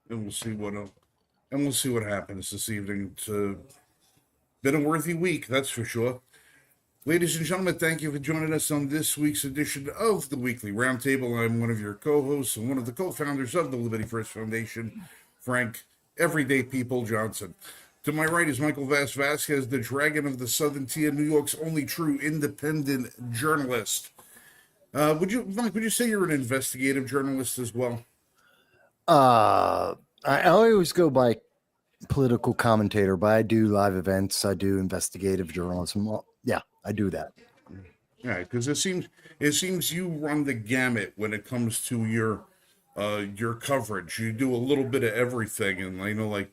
and we'll see what happens this evening. It's been a worthy week, that's for sure. Ladies and gentlemen, thank you for joining us on this week's edition of the Weekly Roundtable. I'm one of your co-hosts and one of the co-founders of the Liberty First Foundation, Frank Everyday People Johnson. To my right is Michael Vasquez, the Dragon of the Southern Tier, New York's only true independent journalist. Mike, would you say you're an investigative journalist as well? I always go by political commentator, but I do live events. I do investigative journalism. Well, yeah, I do that. Yeah, because it seems you run the gamut when it comes to your coverage. You do a little bit of everything, and I know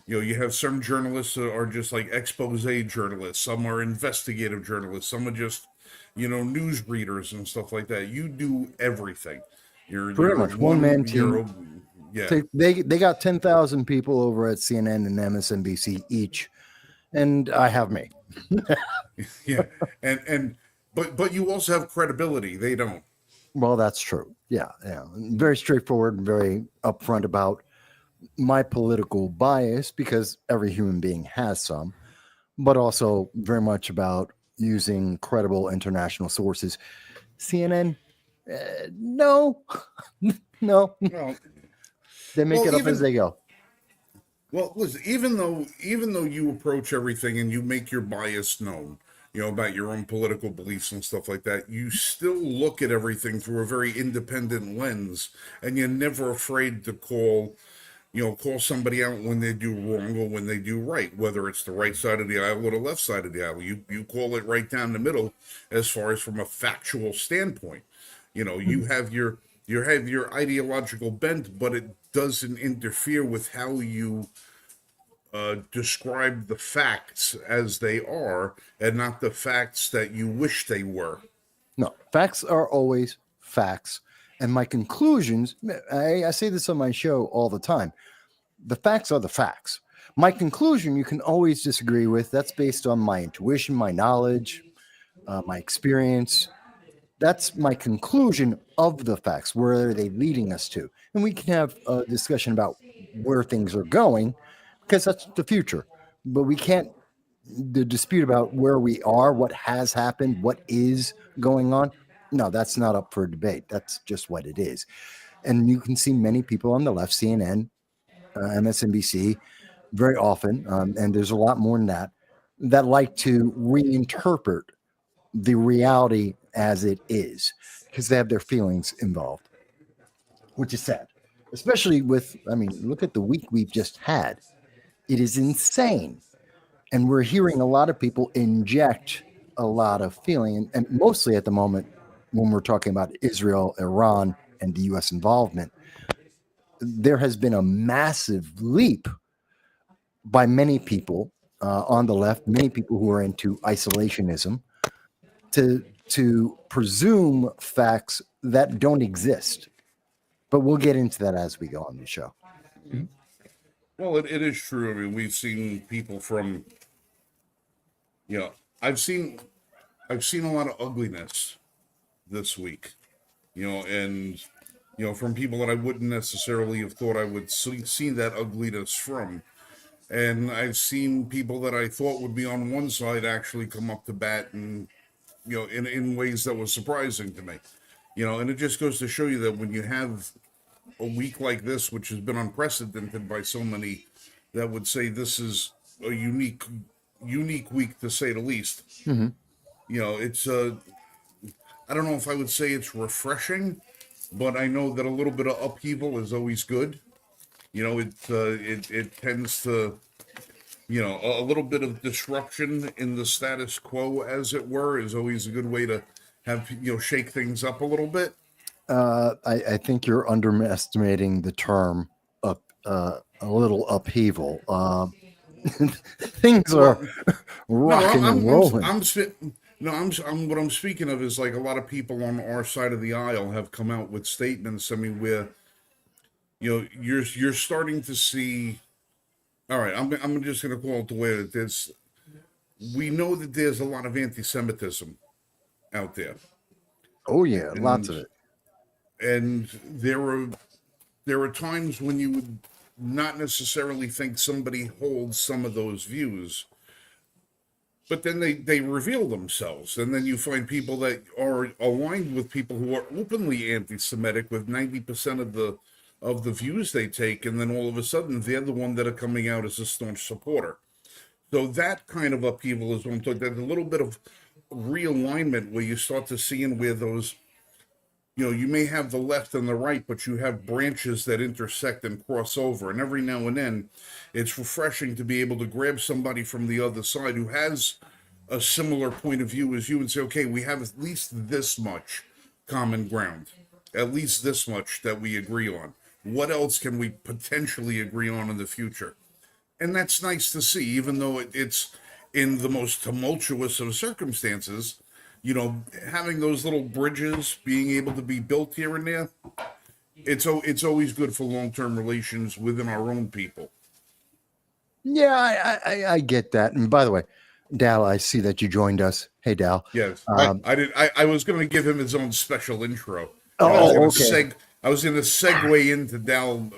you have some journalists that are just like expose journalists, some are investigative journalists, some are just news readers and stuff like that. You do everything. Pretty much one man team. Yeah. They got 10,000 people over at CNN and MSNBC each, and I have me. Yeah, but you also have credibility. They don't. Well, that's true. Yeah. Very straightforward and very upfront about my political bias, because every human being has some, but also very much about using credible international sources. CNN, no, no, Well, they make well, it up as they go. Well, listen, even though you approach everything and you make your bias known, about your own political beliefs and stuff like that, you still look at everything through a very independent lens, and you're never afraid to call somebody out when they do wrong or when they do right, whether it's the right side of the aisle or the left side of the aisle. You call it right down the middle as far as from a factual standpoint. You have your ideological bent, but it doesn't interfere with how you describe the facts as they are, and not the facts that you wish they were. No, facts are always facts. And my conclusions, I say this on my show all the time. The facts are the facts. My conclusion you can always disagree with. That's based on my intuition, my knowledge, my experience. That's my conclusion of the facts. Where are they leading us to? And we can have a discussion about where things are going, because that's the future. But we can't dispute about where we are, what has happened, what is going on. No, that's not up for debate. That's just what it is. And you can see many people on the left, CNN, MSNBC, very often, and there's a lot more than that like to reinterpret the reality as it is, because they have their feelings involved, which is sad. Especially look at the week we've just had. It is insane. And we're hearing a lot of people inject a lot of feeling, and mostly at the moment when we're talking about Israel, Iran, and the U.S. involvement, there has been a massive leap by many people on the left, many people who are into isolationism, to presume facts that don't exist. But we'll get into that as we go on the show. Well, it is true. I mean, we've seen people from, I've seen a lot of ugliness this week, and from people that I wouldn't necessarily have thought I would see that ugliness from. And I've seen people that I thought would be on one side actually come up to bat, and in ways that was surprising to me. And it just goes to show you that when you have a week like this, which has been unprecedented by so many, that would say this is a unique week, to say the least. Mm-hmm. It's I don't know if I would say it's refreshing, but I know that a little bit of upheaval is always good. It tends to, a little bit of disruption in the status quo, as it were, is always a good way to have, shake things up a little bit. I think you're underestimating the term a little upheaval. Things are rocking and rolling. What I'm speaking of is like a lot of people on our side of the aisle have come out with statements. I mean, where you're starting to see. All right, I'm just going to call it the way it is. We know that there's a lot of anti-Semitism out there. Oh yeah, lots of it. And there are there are times when you would not necessarily think somebody holds some of those views, but then they reveal themselves, and then you find people that are aligned with people who are openly anti-Semitic with 90% of the views they take, and then all of a sudden they're the one that are coming out as a staunch supporter. So that kind of upheaval is what I'm talking. There's a little bit of realignment where you start to see in where those, you may have the left and the right, but you have branches that intersect and cross over. And every now and then, it's refreshing to be able to grab somebody from the other side who has a similar point of view as you and say, okay, we have at least this much common ground, at least this much that we agree on. What else can we potentially agree on in the future? And that's nice to see, even though it's in the most tumultuous of circumstances. Having those little bridges being able to be built here and there, it's always good for long-term relations within our own people. Yeah, I get that. And by the way, Dal, I see that you joined us. Hey, Dal. Yes, I did. I was going to give him his own special intro. Okay. I was going to segue into Dal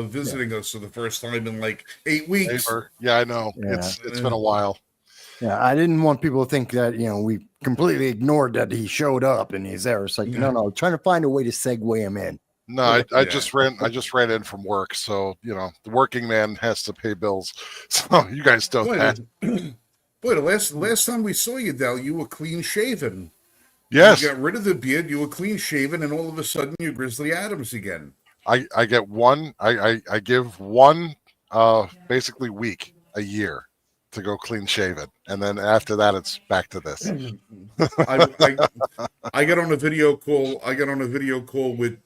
visiting us for the first time in like 8 weeks. Yeah, I know. Yeah. It's been a while. Yeah, I didn't want people to think that, we completely ignored that he showed up and he's there. It's like, no, trying to find a way to segue him in. No, I just ran in from work, so the working man has to pay bills. So you guys don't have. Boy, the last time we saw you, Dal, you were clean shaven. Yes, you got rid of the beard. You were clean shaven, and all of a sudden, you're Grizzly Adams again. I get one. I give one basically week a year to go clean shaven, and then after that, it's back to this. I got on a video call. I got on a video call with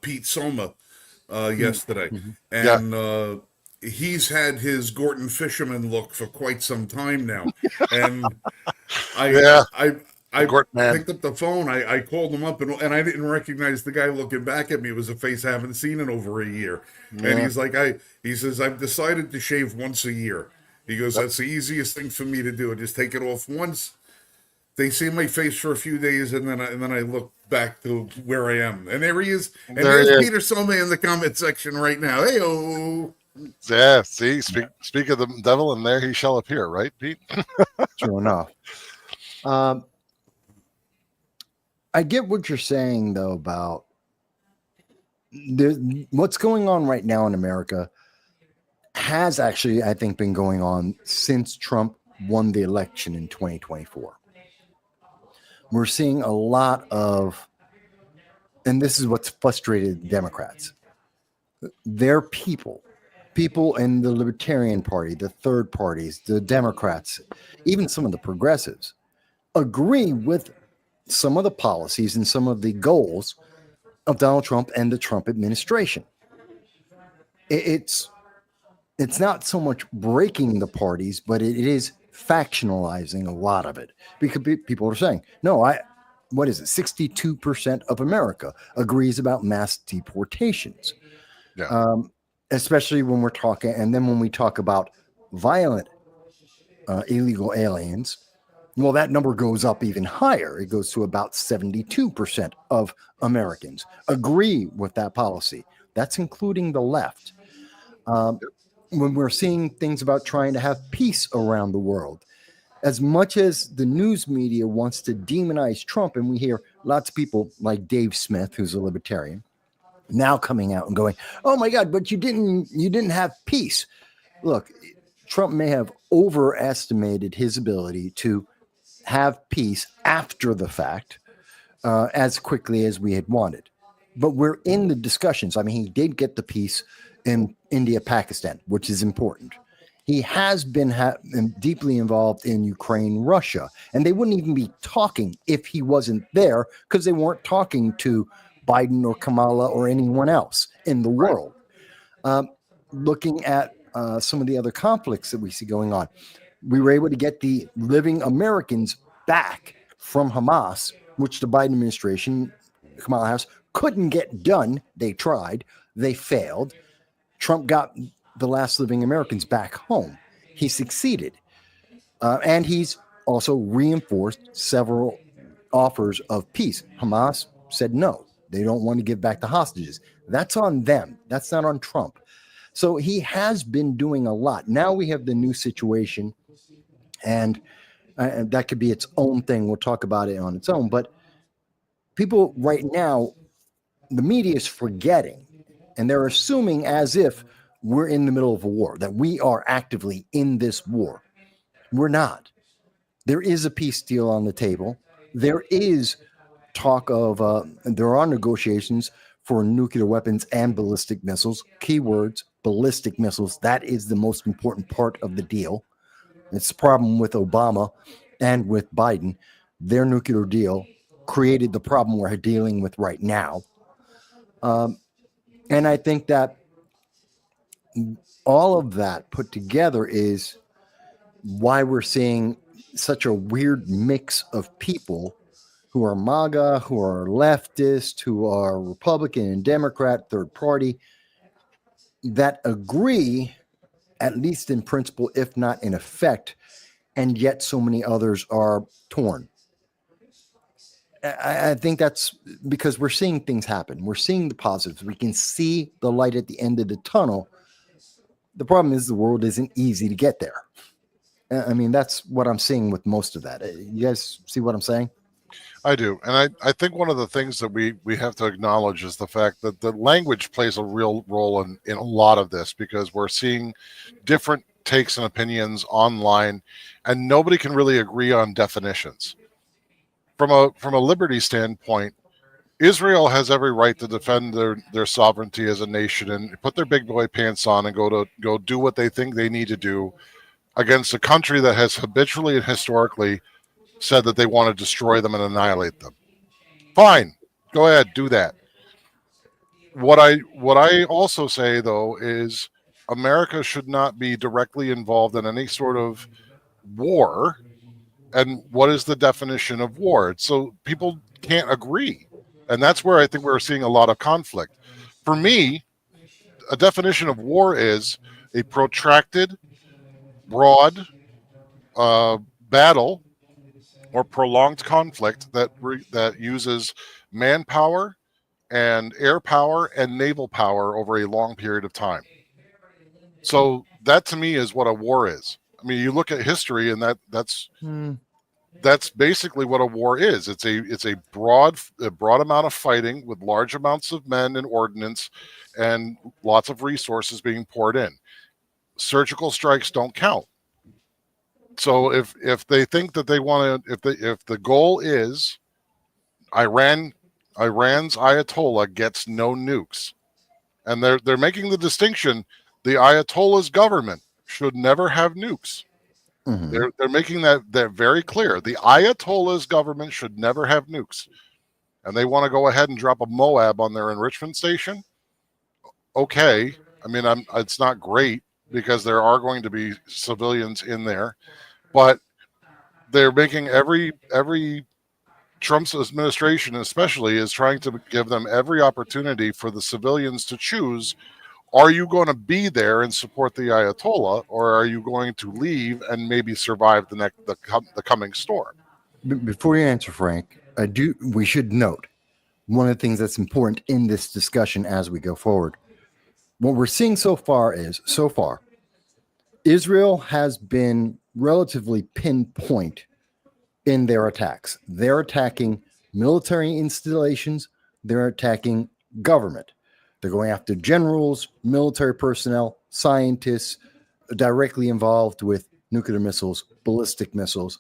Pete Soma yesterday, and he's had his Gorton Fisherman look for quite some time now. And I picked up the phone. I called him up, and I didn't recognize the guy looking back at me. It was a face I haven't seen in over a year. Yeah. And he's like, he says, I've decided to shave once a year. He goes, that's the easiest thing for me to do. I just take it off once. They see my face for a few days, and then I look back to where I am. And there he is. And there's Peter Soma in the comment section right now. Hey-oh. Yeah, see, speak of the devil, and there he shall appear, right, Pete? True enough. I get what you're saying, though, about what's going on right now in America has actually, I think, been going on since Trump won the election in 2024. We're seeing a lot of, and this is what's frustrated Democrats, their people in the Libertarian Party, the third parties, the Democrats, even some of the progressives, agree with some of the policies and some of the goals of Donald Trump and the Trump administration. It's not so much breaking the parties, but it is factionalizing a lot of it, because people are saying, no, what is it? 62% of America agrees about mass deportations. Yeah. Especially when we're talking, and then when we talk about violent illegal aliens, well, that number goes up even higher. It goes to about 72% of Americans agree with that policy. That's including the left. When we're seeing things about trying to have peace around the world, as much as the news media wants to demonize Trump, and we hear lots of people like Dave Smith, who's a libertarian, now coming out and going, oh my God, but you didn't have peace. Look, Trump may have overestimated his ability to have peace after the fact as quickly as we had wanted. But we're in the discussions. I mean, he did get the peace in India, Pakistan, which is important. He has been deeply involved in Ukraine, Russia, and they wouldn't even be talking if he wasn't there, because they weren't talking to Biden or Kamala or anyone else in the world. Looking at some of the other conflicts that we see going on, we were able to get the living Americans back from Hamas, which the Biden administration, Kamala Harris, couldn't get done. They tried. They failed. Trump got the last living Americans back home. He succeeded. And he's also reinforced several offers of peace. Hamas said no. They don't want to give back the hostages. That's on them. That's not on Trump. So he has been doing a lot. Now we have the new situation, and that could be its own thing. We'll talk about it on its own. But people right now, the media is forgetting, and they're assuming as if we're in the middle of a war, that we are actively in this war. We're not. There is a peace deal on the table. There is talk of, there are negotiations for nuclear weapons and ballistic missiles. Keywords, ballistic missiles. That is the most important part of the deal. It's the problem with Obama and with Biden. Their nuclear deal created the problem we're dealing with right now. And I think that all of that put together is why we're seeing such a weird mix of people who are MAGA, who are leftist, who are Republican and Democrat, third party, that agree, at least in principle, if not in effect, and yet so many others are torn. I think that's because we're seeing things happen. We're seeing the positives. We can see the light at the end of the tunnel. The problem is the world isn't easy to get there. I mean, that's what I'm seeing with most of that. You guys see what I'm saying? I do. And I think one of the things that we have to acknowledge is the fact that the language plays a real role in a lot of this, because we're seeing different takes and opinions online, and nobody can really agree on definitions. From a liberty standpoint, Israel has every right to defend their sovereignty as a nation and put their big boy pants on and go do what they think they need to do against a country that has habitually and historically said that they want to destroy them and annihilate them. Fine, go ahead, do that. What I also say though is America should not be directly involved in any sort of war. And what is the definition of war? So people can't agree. And that's where I think we're seeing a lot of conflict. For me, a definition of war is a protracted, broad battle or prolonged conflict that uses manpower and air power and naval power over a long period of time. So that to me is what a war is. I mean, you look at history, and that's basically what a war is. It's a broad amount of fighting with large amounts of men and ordnance and lots of resources being poured in. Surgical strikes don't count. So if they think that they want to, if the goal is Iran's Ayatollah gets no nukes, and they're making the distinction, the Ayatollah's government should never have nukes. Mm-hmm. They're making that very clear. The Ayatollah's government should never have nukes, and they want to go ahead and drop a Moab on their enrichment station. Okay, I mean, it's not great because there are going to be civilians in there, but they're making every Trump's administration especially is trying to give them every opportunity for the civilians to choose. Are you going to be there and support the Ayatollah, or are you going to leave and maybe survive the coming storm? Before you answer, Frank, we should note one of the things that's important in this discussion as we go forward. What we're seeing so far, Israel has been relatively pinpoint in their attacks. They're attacking military installations. They're attacking government. They're going after generals, military personnel, scientists directly involved with nuclear missiles, ballistic missiles,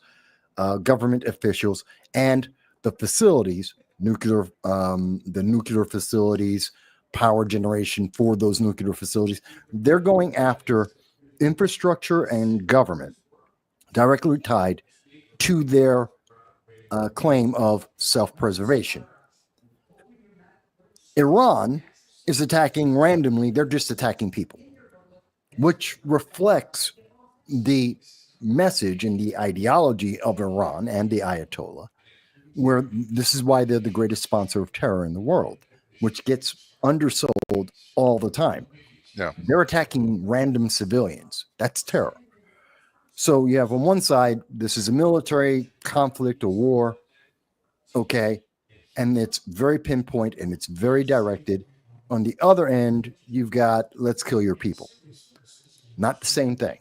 government officials, and the facilities, the nuclear facilities, power generation for those nuclear facilities. They're going after infrastructure and government directly tied to their claim of self-preservation. Iran is attacking randomly. They're just attacking people, which reflects the message and the ideology of Iran and the Ayatollah, where this is why they're the greatest sponsor of terror in the world, which gets undersold all the time. Yeah. They're attacking random civilians. That's terror. So you have on one side, this is a military conflict or war. Okay. and it's very pinpoint and it's very directed. On the other end, you've got let's kill your people. Not the same thing.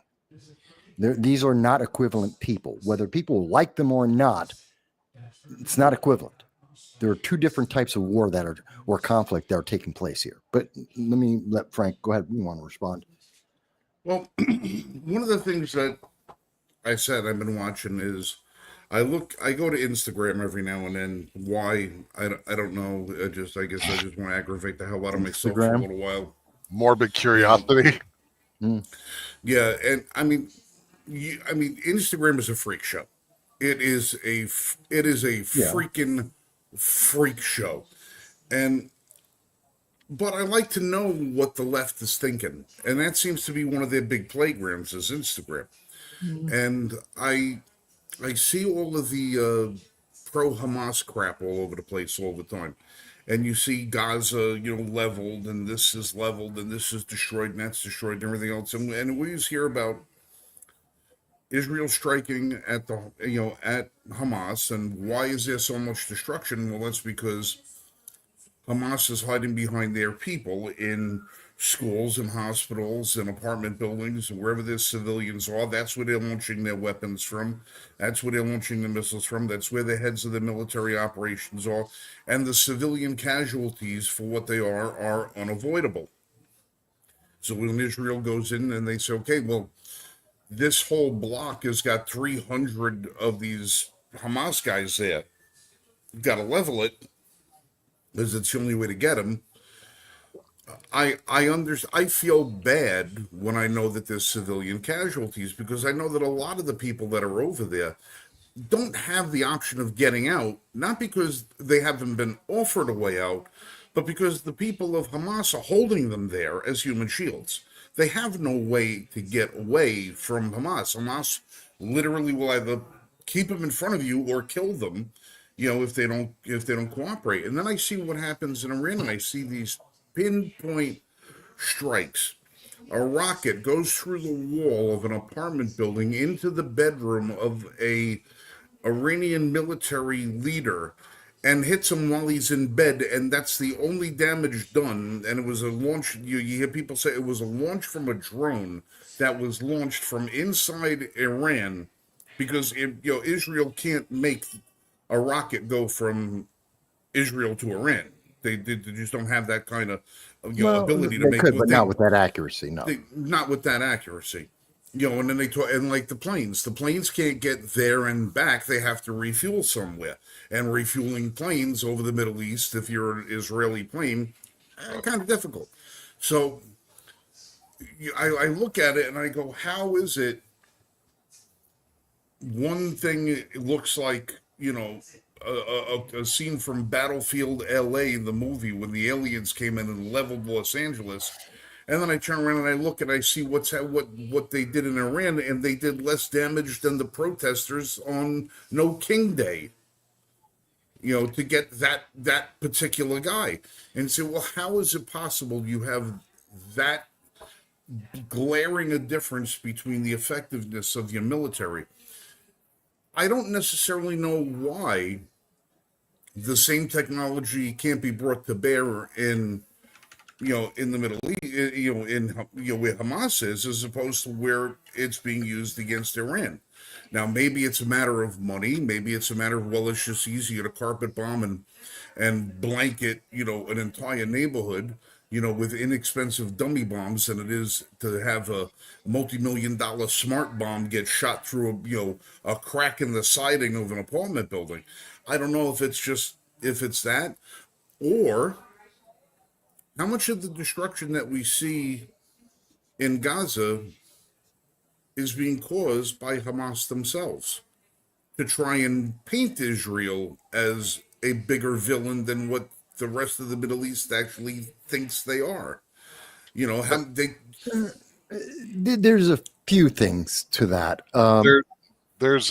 These are not equivalent people. Whether people like them or not, it's not equivalent. There are two different types of war that are or conflict that are taking place here. But let Frank go ahead. You want to respond? Well, one of the things that I said I've been watching is I go to Instagram every now and then. Why? I don't know. I guess I just want to aggravate the hell out of myself for a Instagram? little while. Morbid curiosity. Yeah, and I mean, Instagram is a freak show. It is a freaking freak show, but I like to know what the left is thinking, and that seems to be one of their big playgrounds is Instagram. And I see all of the pro Hamas crap all over the place all the time. And you see Gaza, leveled, and this is leveled, and this is destroyed, and that's destroyed, and everything else. And we just hear about Israel striking at at Hamas, and why is there so much destruction? Well, that's because Hamas is hiding behind their people in schools and hospitals and apartment buildings and wherever their civilians are. That's where they're launching their weapons from. That's where they're launching the missiles from. That's where the heads of the military operations are. And the civilian casualties for what they are unavoidable. So when Israel goes in and they say, okay, well, this whole block has got 300 of these Hamas guys there. You've got to level it because it's the only way to get them. I feel bad when I know that there's civilian casualties because I know that a lot of the people that are over there don't have the option of getting out, not because they haven't been offered a way out, but because the people of Hamas are holding them there as human shields. They have no way to get away from Hamas. Hamas literally will either keep them in front of you or kill them, if they don't cooperate. And then I see what happens in Iran, and I see these pinpoint strikes. A rocket goes through the wall of an apartment building into the bedroom of a Iranian military leader and hits him while he's in bed, and that's the only damage done. And it was a launch. You hear people say it was a launch from a drone that was launched from inside Iran, because Israel can't make a rocket go from Israel to Iran. They just don't have that kind of ability to they make. Could, but not with that accuracy. No, not with that accuracy. And then they talk, and like the planes can't get there and back. They have to refuel somewhere, and refueling planes over the Middle East, if you're an Israeli plane, kind of difficult. So I look at it and I go, how is it one thing it looks like, a scene from Battlefield LA, the movie, when the aliens came in and leveled Los Angeles. And then I turn around and I look and I see what they did in Iran, and they did less damage than the protesters on No King Day. To get that particular guy, and say, well, how is it possible you have that glaring a difference between the effectiveness of your military? I don't necessarily know why the same technology can't be brought to bear in the Middle East, where Hamas is, as opposed to where it's being used against Iran. Now, maybe it's a matter of money. Maybe it's a matter of, well, it's just easier to carpet bomb and blanket, an entire neighborhood, with inexpensive dummy bombs than it is to have a multi-million-dollar smart bomb get shot through a crack in the siding of an apartment building. I don't know if it's that, or how much of the destruction that we see in Gaza is being caused by Hamas themselves to try and paint Israel as a bigger villain than what the rest of the Middle East actually thinks they are. There's a few things to that. There's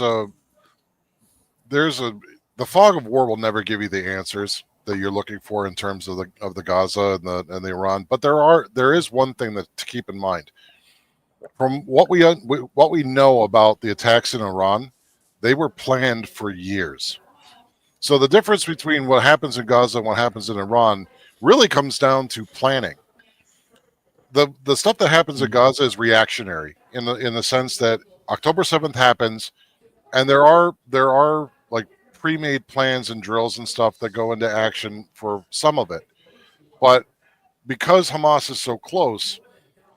the fog of war will never give you the answers that you're looking for in terms of the Gaza and the Iran. But there is one thing to keep in mind. From what we know about the attacks in Iran, they were planned for years. So the difference between what happens in Gaza and what happens in Iran really comes down to planning. The stuff that happens in Gaza is reactionary in the sense that October 7th happens, and there are like pre-made plans and drills and stuff that go into action for some of it. But because Hamas is so close,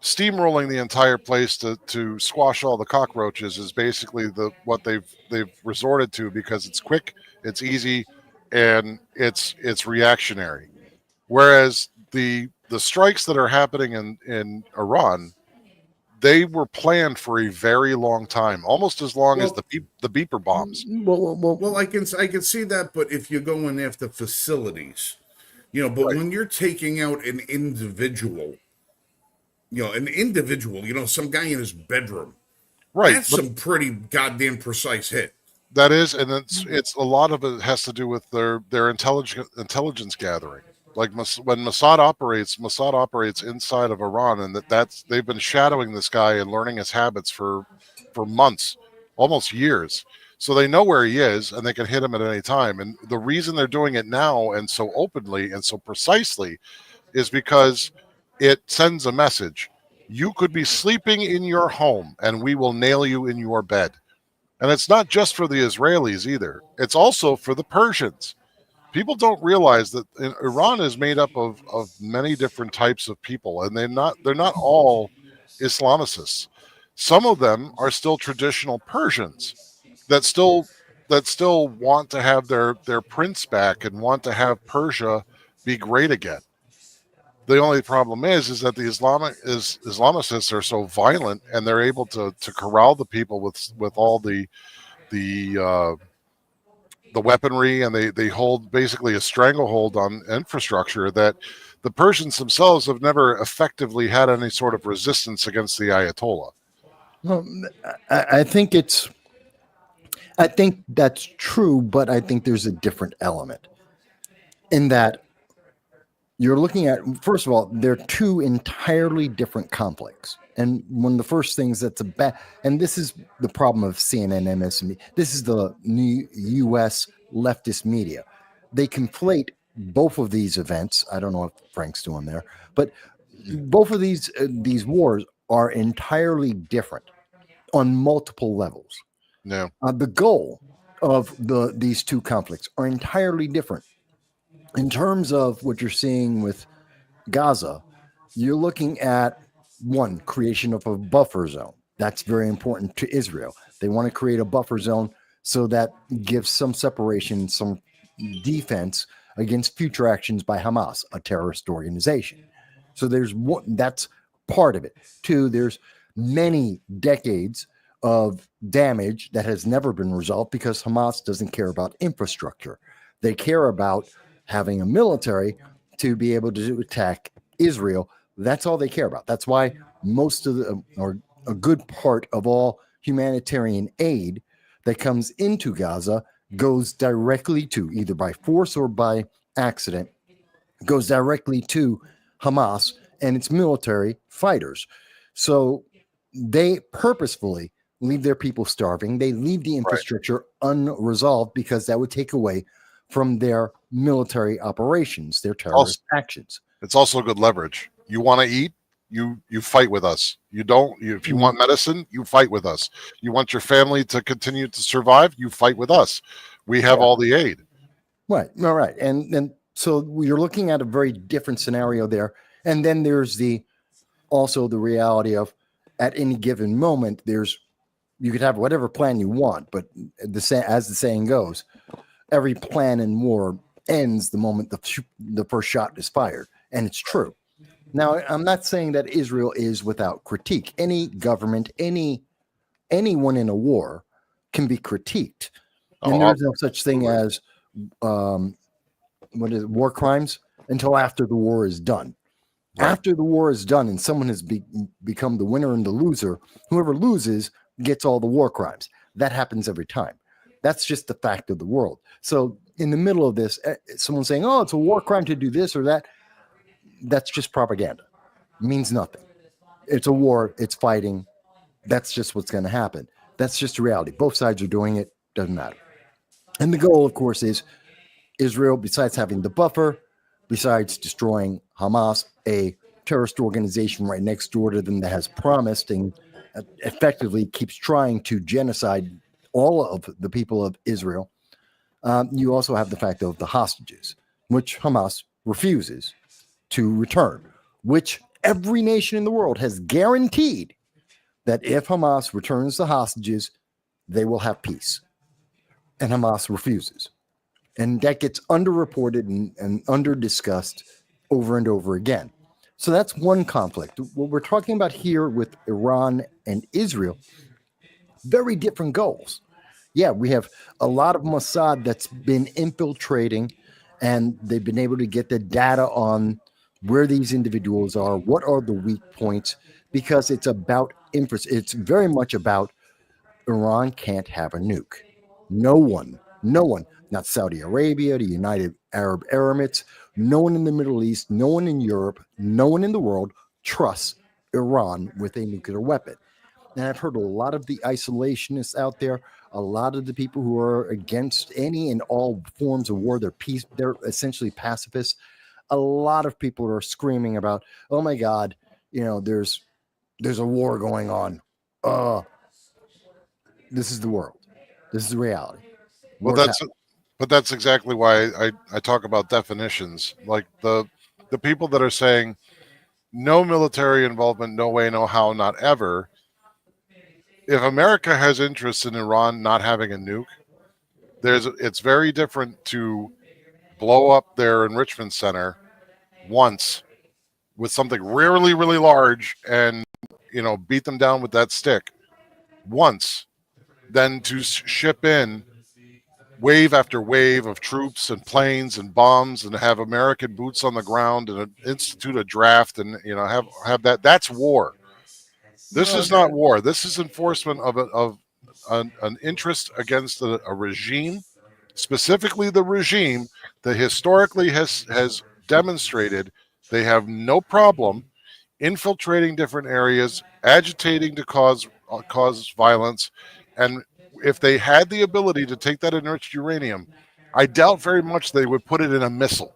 steamrolling the entire place to squash all the cockroaches is basically what they've resorted to, because it's quick, it's easy, and it's reactionary. Whereas the strikes that are happening in Iran, they were planned for a very long time, almost as long as Well, the beeper bombs. well, I can see that, but if you go in after facilities, but Right. when you're taking out an individual, some guy in his bedroom, Right, that's but some pretty goddamn precise hit. that is, and it's a lot of it has to do with their intelligence gathering. Like when Mossad operates inside of Iran, and that's they've been shadowing this guy and learning his habits for months, almost years. So they know where he is, and they can hit him at any time. And the reason they're doing it now and so openly and so precisely is because it sends a message. You could be sleeping in your home, and we will nail you in your bed. And it's not just for the Israelis either. It's also for the Persians. People don't realize that Iran is made up of many different types of people, and they're not all Islamicists. Some of them are still traditional Persians that still want to have their prince back and want to have Persia be great again. The only problem is that the Islamicists are so violent, and they're able to corral the people with all the the weaponry, and they hold basically a stranglehold on infrastructure that the Persians themselves have never effectively had any sort of resistance against the Ayatollah. Well, I think I think that's true, but I think there's a different element in that you're looking at, first of all, they're two entirely different conflicts. And one of the first things that's a bad, and this is the problem of CNN, MSNBC, this is the new US leftist media. They conflate both of these events. I don't know what Frank's doing there, but both of these wars are entirely different on multiple levels. Yeah, The goal of these two conflicts are entirely different. In terms of what you're seeing with Gaza, you're looking at one creation of a buffer zone. That's very important to Israel. They want to create a buffer zone so that gives some separation, some defense against future actions by Hamas, a terrorist organization. So there's one, that's part of it. Two, there's many decades of damage that has never been resolved because Hamas doesn't care about infrastructure. They care about having a military to be able to attack Israel. That's all they care about. That's why most of the, or a good part of all humanitarian aid that comes into Gaza goes directly to, either by force or by accident, goes directly to Hamas and its military fighters. So they purposefully leave their people starving. They leave the infrastructure unresolved because that would take away from their military operations, their terrorist actions. it's also good leverage. You want to eat, you fight with us. You don't. If you want medicine, you fight with us. You want your family to continue to survive, you fight with us. We have all the aid. Right. All right. And so you're looking at a very different scenario there. And then there's also the reality of at any given moment, you could have whatever plan you want, but as the saying goes, every plan in war ends the moment the first shot is fired. And it's true. Now, I'm not saying that Israel is without critique. Any government, anyone in a war can be critiqued. And there's no such thing as war crimes until after the war is done. Right. After the war is done and someone has become the winner and the loser, whoever loses gets all the war crimes. That happens every time. That's just the fact of the world. So in the middle of this, someone saying, oh, it's a war crime to do this or that, that's just propaganda. It means nothing. It's a war. It's fighting. That's just what's going to happen. That's just the reality. Both sides are doing it. Doesn't matter. And the goal, of course, is Israel, besides having the buffer, besides destroying Hamas, a terrorist organization right next door to them that has promised and effectively keeps trying to genocide all of the people of Israel. You also have the fact of the hostages, which Hamas refuses to return, which every nation in the world has guaranteed that if Hamas returns the hostages, they will have peace. And Hamas refuses. And that gets underreported and under-discussed over and over again. So that's one conflict. What we're talking about here with Iran and Israel, very different goals. Yeah, we have a lot of Mossad that's been infiltrating, and they've been able to get the data on where these individuals are, what are the weak points, because it's about it's very much about Iran can't have a nuke. No one, not Saudi Arabia, the United Arab Emirates, no one in the Middle East, no one in Europe, no one in the world trusts Iran with a nuclear weapon. And I've heard a lot of the isolationists out there, a lot of the people who are against any and all forms of war, they're essentially pacifists. A lot of people are screaming about, oh my God, there's a war going on. This is the world. This is the reality. Well, that's exactly why I talk about definitions. Like the people that are saying no military involvement, no way, no how, not ever. If America has interest in Iran not having a nuke, it's very different to blow up their enrichment center once with something really, really large and beat them down with that stick once, than to ship in wave after wave of troops and planes and bombs and have American boots on the ground and institute a draft and have that. That's war. This is not war. This is enforcement of an interest against a regime, specifically the regime that historically has demonstrated they have no problem infiltrating different areas, agitating to cause violence, and if they had the ability to take that enriched uranium, I doubt very much they would put it in a missile.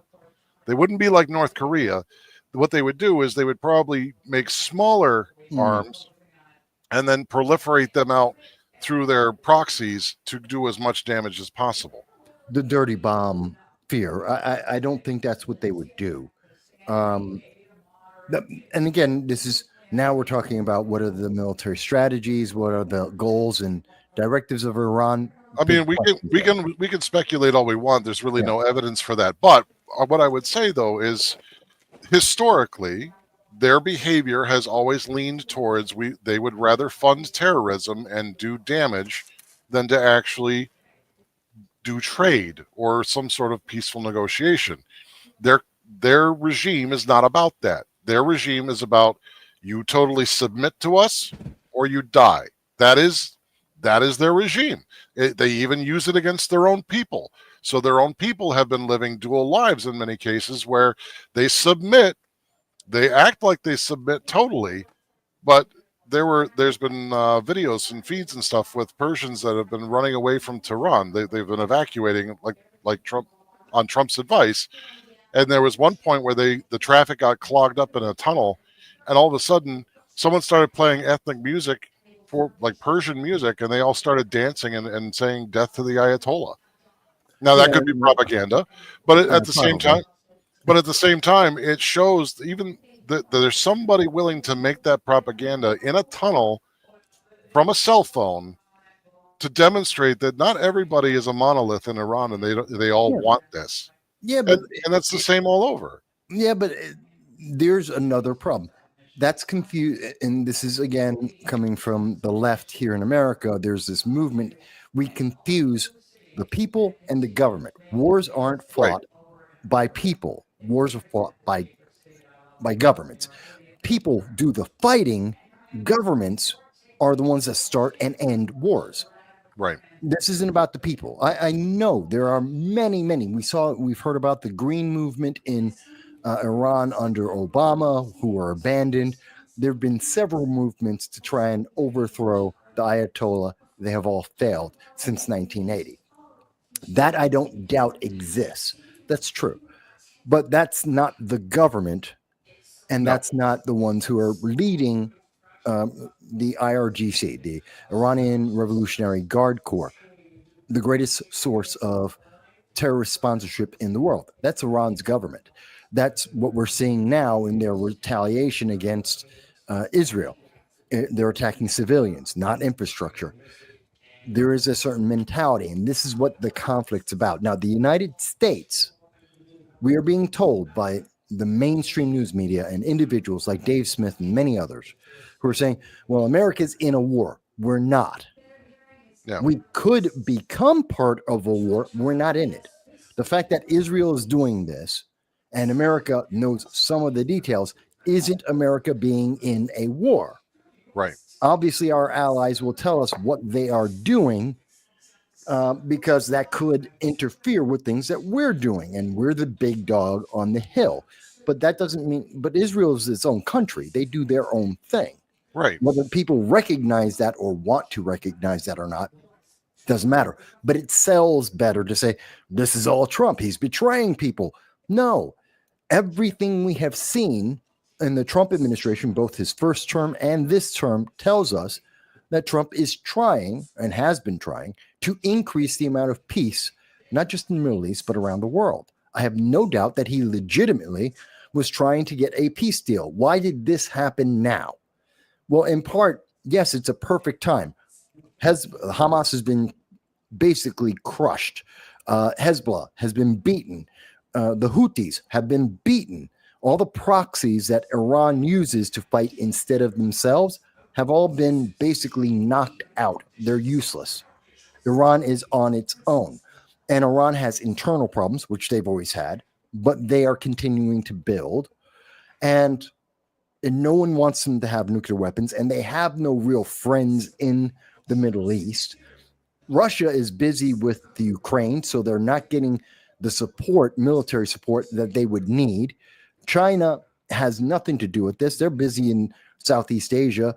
They wouldn't be like North Korea. What they would do is they would probably make smaller arms and then proliferate them out through their proxies to do as much damage as possible. The dirty bomb fear. I don't think that's what they would do. And again, now we're talking about what are the military strategies, what are the goals and directives of Iran. I mean, we can speculate all we want. There's really no evidence for that. But what I would say though is, historically, their behavior has always leaned towards they would rather fund terrorism and do damage than to actually do trade or some sort of peaceful negotiation. Their regime is not about that. Their regime is about you totally submit to us or you die. That is their regime. They even use it against their own people. So their own people have been living dual lives in many cases where they submit, they act like they submit totally, but there's been videos and feeds and stuff with Persians that have been running away from Tehran. They've been evacuating like Trump, on Trump's advice. And there was one point where the traffic got clogged up in a tunnel, and all of a sudden someone started playing ethnic music, for like Persian music, and they all started dancing and saying "Death to the Ayatollah." Now that could be propaganda, but at the same time, it shows even that there's somebody willing to make that propaganda in a tunnel from a cell phone to demonstrate that not everybody is a monolith in Iran, and they all want this. Yeah, but and that's the same all over. Yeah, but there's another problem. That's confused, and this is again coming from the left here in America. There's this movement. We confuse the people and the government. Wars aren't fought by people. Wars are fought by governments. People do the fighting. Governments are the ones that start and end wars. Right. This isn't about the people. I know there are many. We've heard about the Green Movement in Iran under Obama, who were abandoned. There have been several movements to try and overthrow the Ayatollah. They have all failed since 1980. That I don't doubt exists. That's true. But that's not the government, and No. that's not the ones who are leading the IRGC, the Iranian Revolutionary Guard Corps, the greatest source of terrorist sponsorship in the world. That's Iran's government. That's what we're seeing now in their retaliation against Israel. They're attacking civilians, not infrastructure. There is a certain mentality, and this is what the conflict's about. Now, the United States, we are being told by the mainstream news media and individuals like Dave Smith and many others who are saying, well, America's in a war. We're not. Yeah. We could become part of a war. We're not in it. The fact that Israel is doing this and America knows some of the details isn't America being in a war. Right. Obviously, our allies will tell us what they are doing because that could interfere with things that we're doing, and we're the big dog on the hill. But that doesn't mean, but Israel is its own country. They do their own thing. Right. Whether people recognize that or want to recognize that or not, doesn't matter. But it sells better to say, this is all Trump. He's betraying people. No, everything we have seen in the Trump administration, both his first term and this term, tells us that Trump is trying and has been trying to increase the amount of peace, not just in the Middle East, but around the world. I have no doubt that he legitimately was trying to get a peace deal. Why did this happen now? Well, in part, yes, it's a perfect time. Hamas has been basically crushed. Hezbollah has been beaten. The Houthis have been beaten. All the proxies that Iran uses to fight instead of themselves have all been basically knocked out. They're useless. Iran is on its own. And Iran has internal problems, which they've always had, but they are continuing to build. And no one wants them to have nuclear weapons, and they have no real friends in the Middle East. Russia is busy with the Ukraine, so they're not getting the support, military support that they would need. China has nothing to do with this. They're busy in Southeast Asia,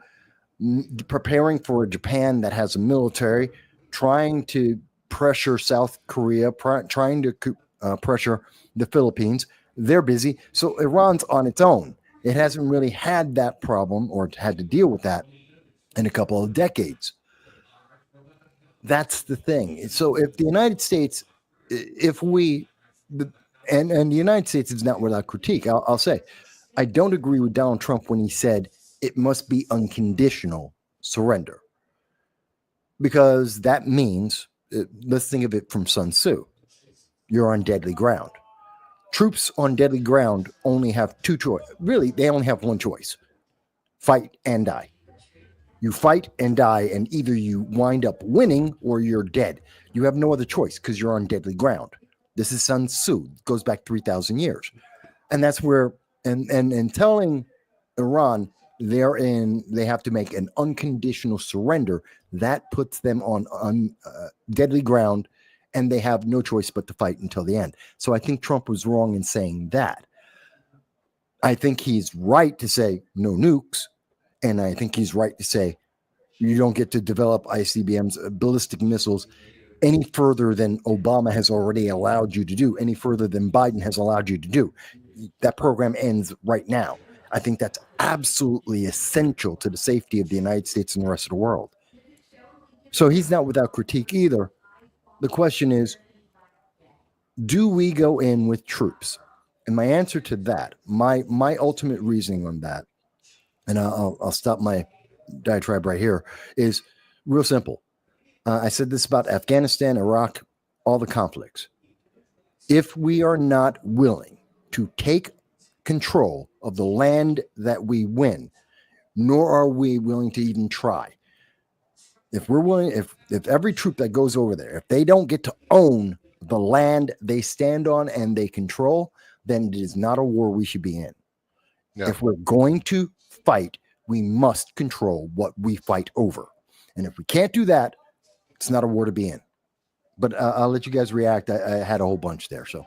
preparing for Japan that has a military, trying to pressure South Korea, trying to pressure the Philippines. They're busy. So Iran's on its own. It hasn't really had that problem or had to deal with that in a couple of decades. That's the thing. So if the United States, if we, and the United States is not without critique, I'll say, I don't agree with Donald Trump when he said it must be unconditional surrender. Because that means, let's think of it from Sun Tzu, you're on deadly ground. Troops on deadly ground only have two choices. Really, they only have one choice: fight and die. You fight and die, and either you wind up winning or you're dead. You have no other choice because you're on deadly ground. This is Sun Tzu. It goes back 3,000 years. And that's where, and telling Iran they have to make an unconditional surrender, that puts them on deadly ground, and they have no choice but to fight until the end. So I think Trump was wrong in saying that. I think he's right to say no nukes, and I think he's right to say you don't get to develop ICBMs, ballistic missiles, any further than Obama has already allowed you to do, any further than Biden has allowed you to do. That program ends right now. I think that's absolutely essential to the safety of the United States and the rest of the world. So he's not without critique either. The question is, do we go in with troops? And my answer to that, my ultimate reasoning on that, and I'll stop my diatribe right here, is real simple. I said this about Afghanistan, Iraq, all the conflicts. If we are not willing to take control of the land that we win, nor are we willing to even try. If we're willing, if every troop that goes over there, if they don't get to own the land they stand on and they control, then it is not a war we should be in. Yeah. If we're going to fight, we must control what we fight over. And if we can't do that, it's not a war to be in. But I'll let you guys react. I had a whole bunch there. So,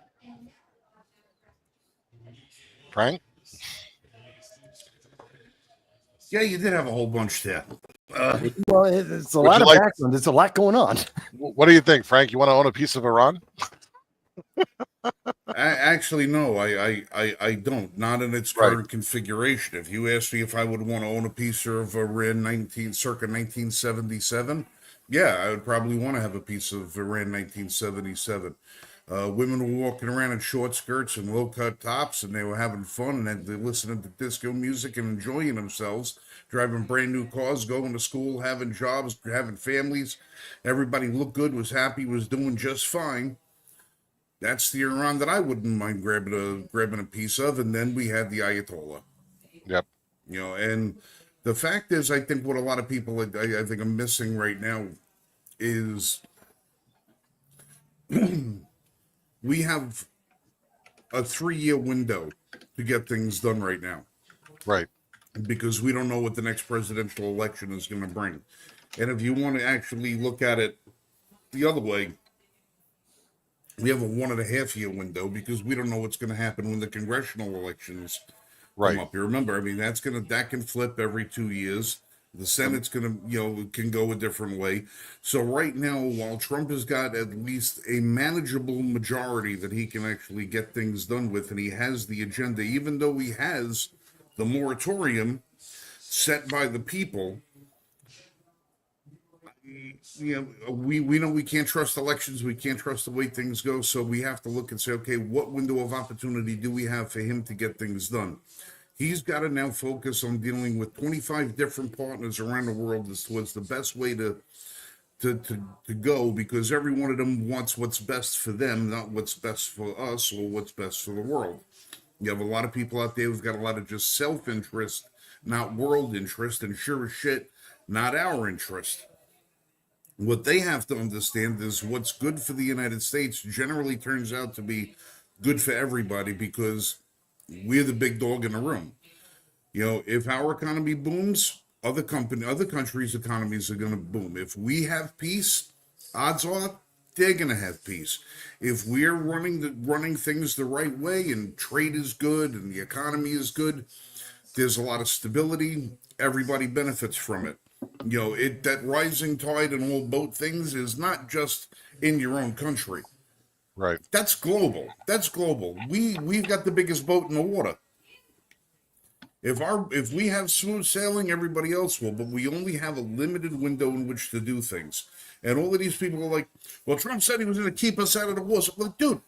Frank? Yeah, you did have a whole bunch there. Well, it's a lot of background. There's a lot going on. What do you think, Frank? You want to own a piece of Iran? Actually, no, I don't. Not in its Right. current configuration. If you asked me if I would want to own a piece of Iran circa 1977, yeah, I would probably want to have a piece of Iran 1977. Women were walking around in short skirts and low cut tops, and they were having fun and they're listening to disco music and enjoying themselves, driving brand new cars, going to school, having jobs, having families. Everybody looked good, was happy, was doing just fine. That's the Iran that I wouldn't mind grabbing a piece of. And then we had the Ayatollah, Yep. and the fact is, I think what a lot of people I think are missing right now is we have a 3-year window to get things done right now Right. because we don't know what the next presidential election is going to bring. And if you want to actually look at it the other way, we have a 1.5-year window because we don't know what's going to happen when the congressional elections come Right. up. You remember, I mean, that can flip every 2 years. The Senate's gonna, can go a different way. So right now, while Trump has got at least a manageable majority that he can actually get things done with, and he has the agenda, even though he has the moratorium set by the people, we know we can't trust elections. We can't trust the way things go. So we have to look and say, okay, what window of opportunity do we have for him to get things done? He's got to now focus on dealing with 25 different partners around the world as to what's the best way to go, because every one of them wants what's best for them, not what's best for us or what's best for the world. You have a lot of people out there who've got a lot of just self-interest, not world interest, and sure as shit, not our interest. What they have to understand is what's good for the United States generally turns out to be good for everybody because we're the big dog in the room. If our economy booms, other countries' economies are going to boom. If we have peace, odds are they're going to have peace. If we're running things the right way and trade is good and the economy is good, there's a lot of stability. Everybody benefits from it. That rising tide and all boat things is not just in your own country. Right. That's global. We've got the biggest boat in the water. If we have smooth sailing, everybody else will, but we only have a limited window in which to do things. And all of these people are like, well, Trump said he was going to keep us out of the war. So, well, dude,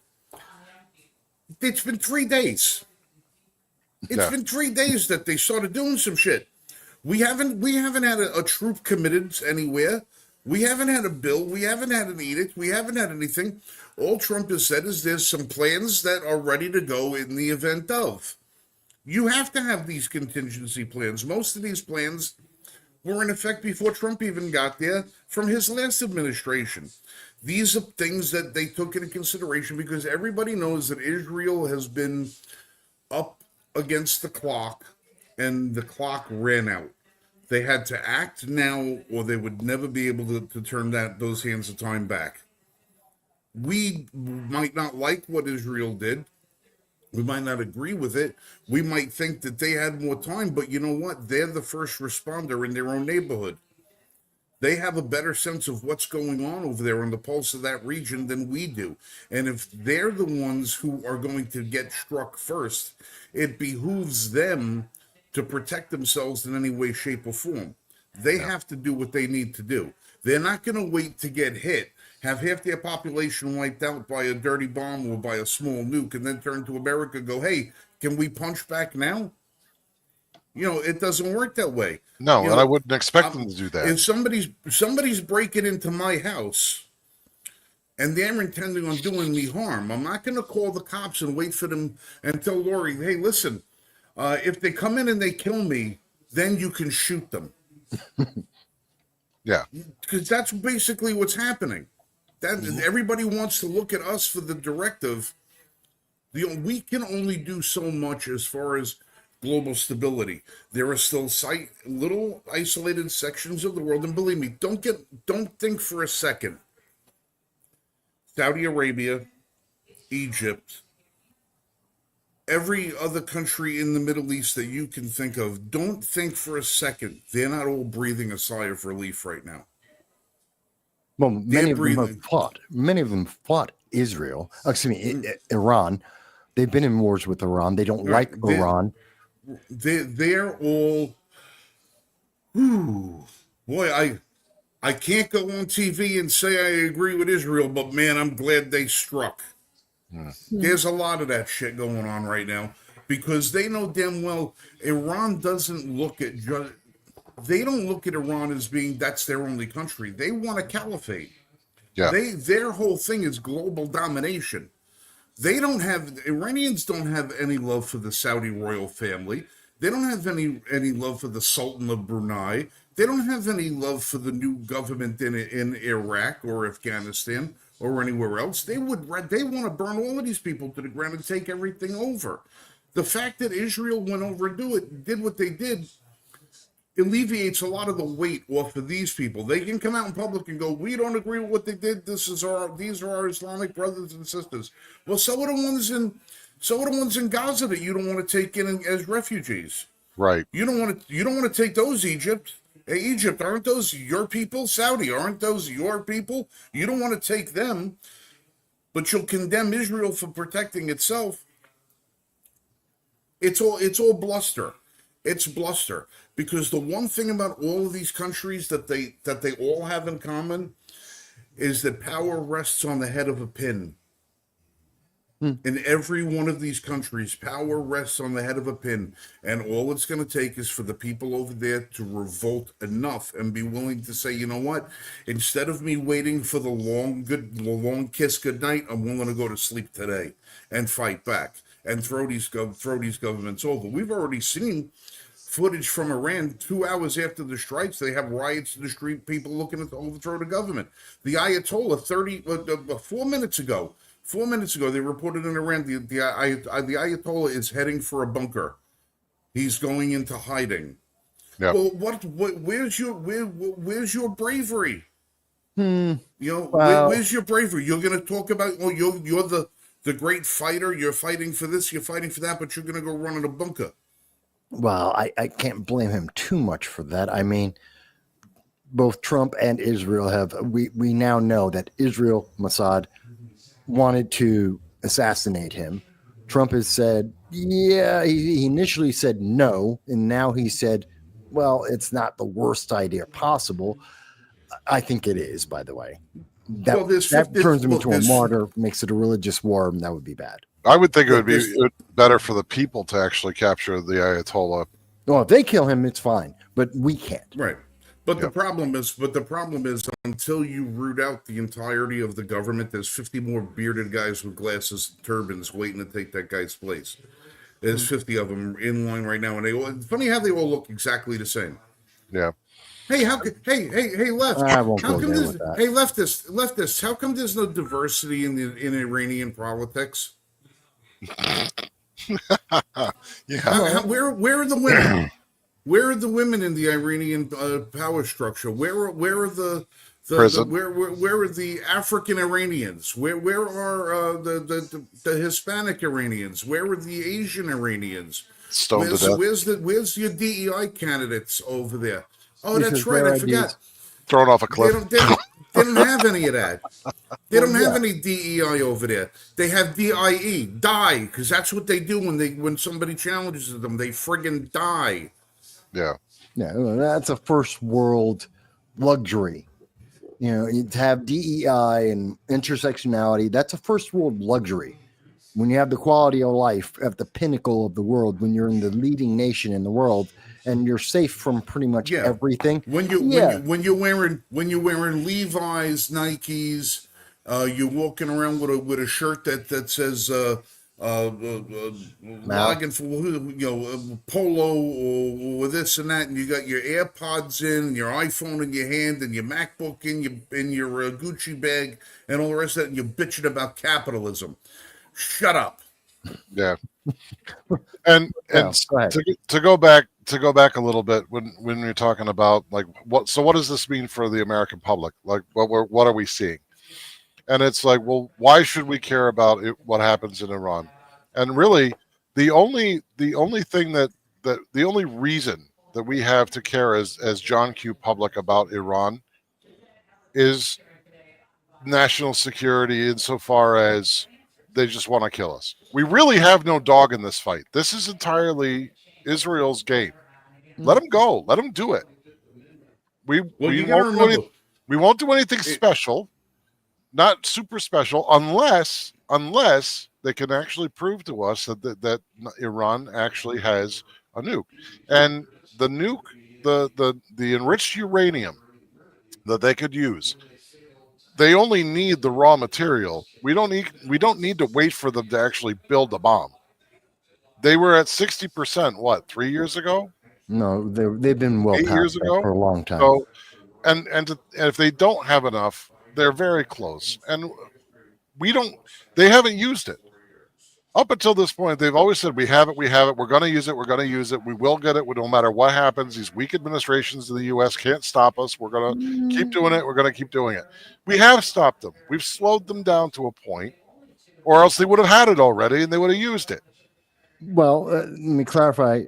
it's been 3 days. It's been 3 days that they started doing some shit. We haven't had a troop committed anywhere. We haven't had a bill. We haven't had an edict. We haven't had anything. All Trump has said is there's some plans that are ready to go in the event of. You have to have these contingency plans. Most of these plans were in effect before Trump even got there from his last administration. These are things that they took into consideration because everybody knows that Israel has been up against the clock and the clock ran out. They had to act now or they would never be able to turn those hands of time back. We might not like what Israel did. We might not agree with it. We might think that they had more time, but you know what? They're the first responder in their own neighborhood. They have a better sense of what's going on over there on the pulse of that region than we do. And if they're the ones who are going to get struck first, it behooves them to protect themselves in any way, shape, or form. They have to do what they need to do. They're not going to wait to get hit, have half their population wiped out by a dirty bomb or by a small nuke, and then turn to America and go, hey, can we punch back now? It doesn't work that way. No, and I wouldn't expect them to do that. If somebody's breaking into my house and they're intending on doing me harm, I'm not going to call the cops and wait for them and tell Lori, hey, listen, if they come in and they kill me, then you can shoot them. Yeah. Because that's basically what's happening. Everybody wants to look at us for the directive. We can only do so much as far as global stability. There are still little isolated sections of the world, and believe me, don't think for a second. Saudi Arabia, Egypt, every other country in the Middle East that you can think of, don't think for a second they're not all breathing a sigh of relief right now. Well, They're many of them have breathing. fought. Many of them fought Israel. Excuse me, Iran. They've been in wars with Iran. They don't Right. like Iran. They're all. Whew, boy, I can't go on TV and say I agree with Israel, but man, I'm glad they struck. Hmm. There's a lot of that shit going on right now because they know damn well Iran doesn't look at just. They don't look at Iran as being that's their only country. They want a caliphate. Yeah. Their whole thing is global domination. They don't have Iranians don't have any love for the Saudi royal family. They don't have any love for the Sultan of Brunei. They don't have any love for the new government in Iraq or Afghanistan or anywhere else. They want to burn all of these people to the ground and take everything over. The fact that Israel went over and did what they did alleviates a lot of the weight off of these people. They can come out in public and go, "We don't agree with what they did. These are our Islamic brothers and sisters." Well, so are the ones in Gaza that you don't want to take in as refugees. Right. You don't want to take those Egypt. Hey, Egypt, aren't those your people? Saudi, aren't those your people? You don't want to take them, but you'll condemn Israel for protecting itself. It's all bluster. It's bluster because the one thing about all of these countries that they all have in common is that power rests on the head of a pin. In every one of these countries, power rests on the head of a pin, and all it's going to take is for the people over there to revolt enough and be willing to say, you know what? Instead of me waiting for the long kiss goodnight, I'm willing to go to sleep today and fight back and throw these governments over. We've already seen footage from Iran 2 hours after the strikes. They have riots in the street, people looking to overthrow the government. The Ayatollah 4 minutes ago. 4 minutes ago, they reported in Iran the Ayatollah is heading for a bunker. He's going into hiding. Yeah. Well, where's your bravery? You know, Well- where's your bravery? You're going to talk about, oh, you're the great fighter. You're fighting for this. You're fighting for that. But you're going to go run in a bunker. Well, I can't blame him too much for that. I mean, both Trump and Israel we now know that Israel, Mossad, wanted to assassinate him. Trump has said, yeah, he initially said no, and now he said, well, it's not the worst idea possible. I think it is, by the way. That turns him into a martyr, makes it a religious war, and that would be bad. I would think it would be better for the people to actually capture the Ayatollah. Well, if they kill him, it's fine, but we can't. Right. But the problem is until you root out the entirety of the government, there's 50 more bearded guys with glasses and turbans waiting to take that guy's place. There's 50 of them in line right now, and it's funny how they all look exactly the same. Yeah. Hey, left. I won't How go come there this? with that. Hey, leftists. How come there's no diversity in Iranian politics? Yeah. Where are the women? Where are the women in the Iranian power structure? Where are the where are the African Iranians? Where are the Hispanic Iranians? Where are the Asian Iranians? Stoned to death. Where's your DEI candidates over there? Oh, This that's is right. their I forgot. Thrown off a cliff. They don't have any of that. They don't have any DEI over there. They have DIE, die, because that's what they do when somebody challenges them. They friggin' die. Yeah. Yeah, that's a first world luxury. You know, to have DEI and intersectionality, that's a first world luxury. When you have the quality of life at the pinnacle of the world, when you're in the leading nation in the world, and you're safe from pretty much everything. When you're wearing Levi's, Nikes, you're walking around with a shirt that says logging for polo or this and that, and you got your AirPods in, and your iPhone in your hand, and your MacBook in your Gucci bag, and all the rest of that, and you're bitching about capitalism. Shut up. Yeah. And to go back a little bit when you're talking about like what does this mean for the American public? Like what are we seeing? And it's like, well, why should we care about what happens in Iran? And really, the only thing the only reason that we have to care as John Q. Public about Iran is national security insofar as they just want to kill us. We really have no dog in this fight. This is entirely Israel's game. Let them go. Let them do it. We Well, we you got to won't do remember. we won't do anything special, not super special, unless they can actually prove to us that Iran actually has a nuke, and the nuke, the enriched uranium that they could use. They only need the raw material. We don't need to wait for them to actually build a bomb. They were at 60%, what, 3 years ago? No, they've been well 8 years past that ago? for a long time. So and if they don't have enough, they're very close. And they haven't used it. Up until this point, they've always said, we have it, we're going to use it, we will get it no matter what happens. These weak administrations in the U.S. can't stop us. We're going to keep doing it. We're going to keep doing it. We have stopped them. We've slowed them down to a point, or else they would have had it already and they would have used it. Well, let me clarify.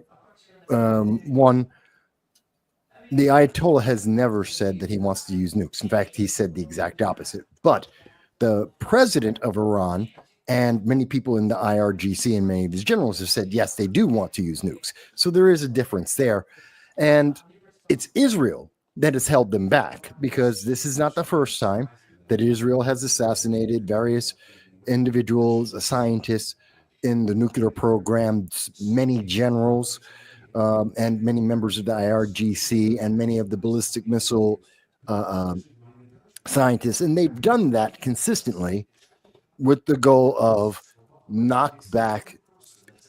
One, the Ayatollah has never said that he wants to use nukes. In fact, he said the exact opposite. But the president of Iran and many people in the IRGC and many of his generals have said, yes, they do want to use nukes. So there is a difference there. And it's Israel that has held them back, because this is not the first time that Israel has assassinated various individuals, scientists in the nuclear program, many generals, and many members of the IRGC and many of the ballistic missile scientists. And they've done that consistently with the goal of knock back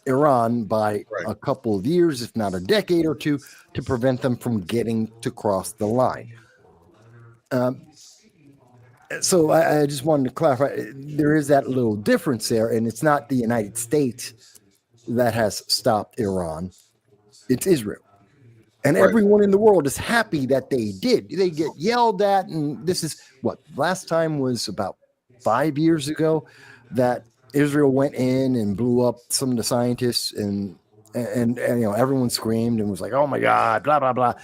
Iran by a couple of years, if not a decade or two, to prevent them from getting to cross the line. So I just wanted to clarify, there is that little difference there, and it's not the United States that has stopped Iran, it's Israel. And everyone in the world is happy that they did. They get yelled at, and this is what last time was about 5 years ago that Israel went in and blew up some of the scientists, and everyone screamed and was like, "Oh my God!" Blah blah blah,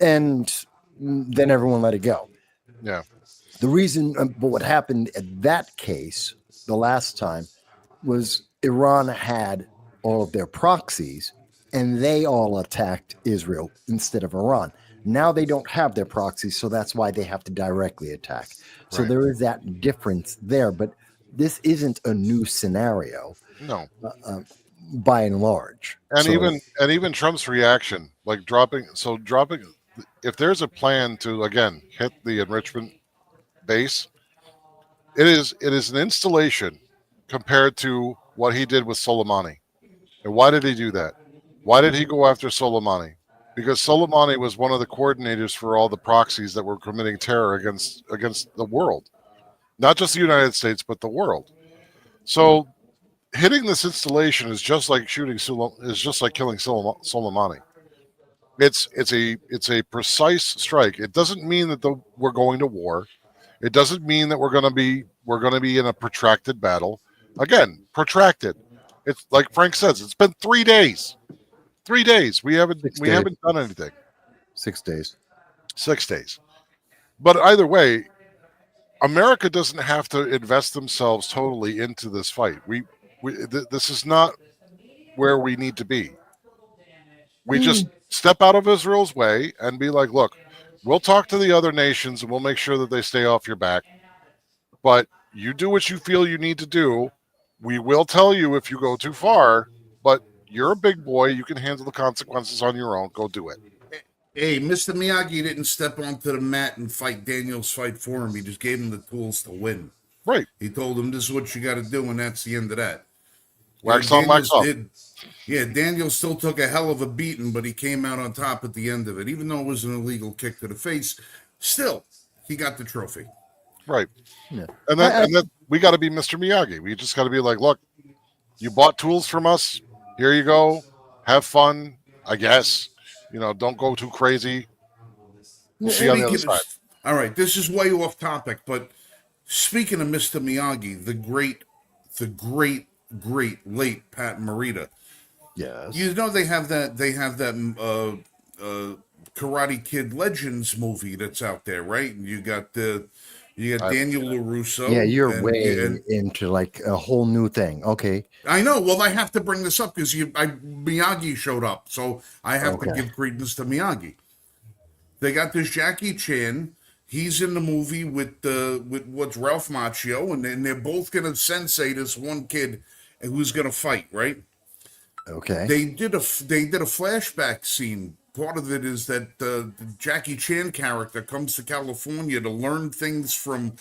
and then everyone let it go. Yeah. The reason, but what happened at that case the last time was Iran had all of their proxies, and they all attacked Israel instead of Iran. Now they don't have their proxies, so that's why they have to directly attack. So there is that difference there, but this isn't a new scenario. No. By and large. And even Trump's reaction, like dropping, if there's a plan to again hit the enrichment base, it is an installation compared to what he did with Soleimani. And why did he do that? Why did he go after Soleimani? Because Soleimani was one of the coordinators for all the proxies that were committing terror against the world, not just the United States, but the world. So hitting this installation is just like killing Soleimani. It's a precise strike. It doesn't mean that we're going to war. It doesn't mean that we're going to be in a protracted battle. Again, protracted. It's like Frank says. It's been 3 days. 3 days. We haven't done anything. 6 days. 6 days. But either way, America doesn't have to invest themselves totally into this fight. This is not where we need to be. We just step out of Israel's way and be like, look, we'll talk to the other nations and we'll make sure that they stay off your back. But you do what you feel you need to do. We will tell you if you go too far, but you're a big boy. You can handle the consequences on your own. Go do it. Hey, Mr. Miyagi didn't step onto the mat and fight Daniel's fight for him. He just gave him the tools to win. Right. He told him this is what you got to do, and that's the end of that. Wax on, wax off. Daniel still took a hell of a beating, but he came out on top at the end of it. Even though it was an illegal kick to the face, still, he got the trophy. Right. Yeah. And then we got to be Mr. Miyagi. We just got to be like, look, you bought tools from us. Here you go. Have fun, I guess. Don't go too crazy. We'll see you on the other side. All right, this is way off topic, but speaking of Mr. Miyagi, the great late Pat Morita. Yes. They have that Karate Kid Legends movie that's out there, right? And you got You got Daniel LaRusso. Yeah, you're and, way into like a whole new thing. Okay. I know. Well, I have to bring this up because Miyagi showed up, so I have to give credence to Miyagi. They got this Jackie Chan. He's in the movie with what's Ralph Macchio, and then they're both gonna sensei this one kid who's gonna fight, right? Okay. They did a flashback scene. Part of it is that the Jackie Chan character comes to California to learn things from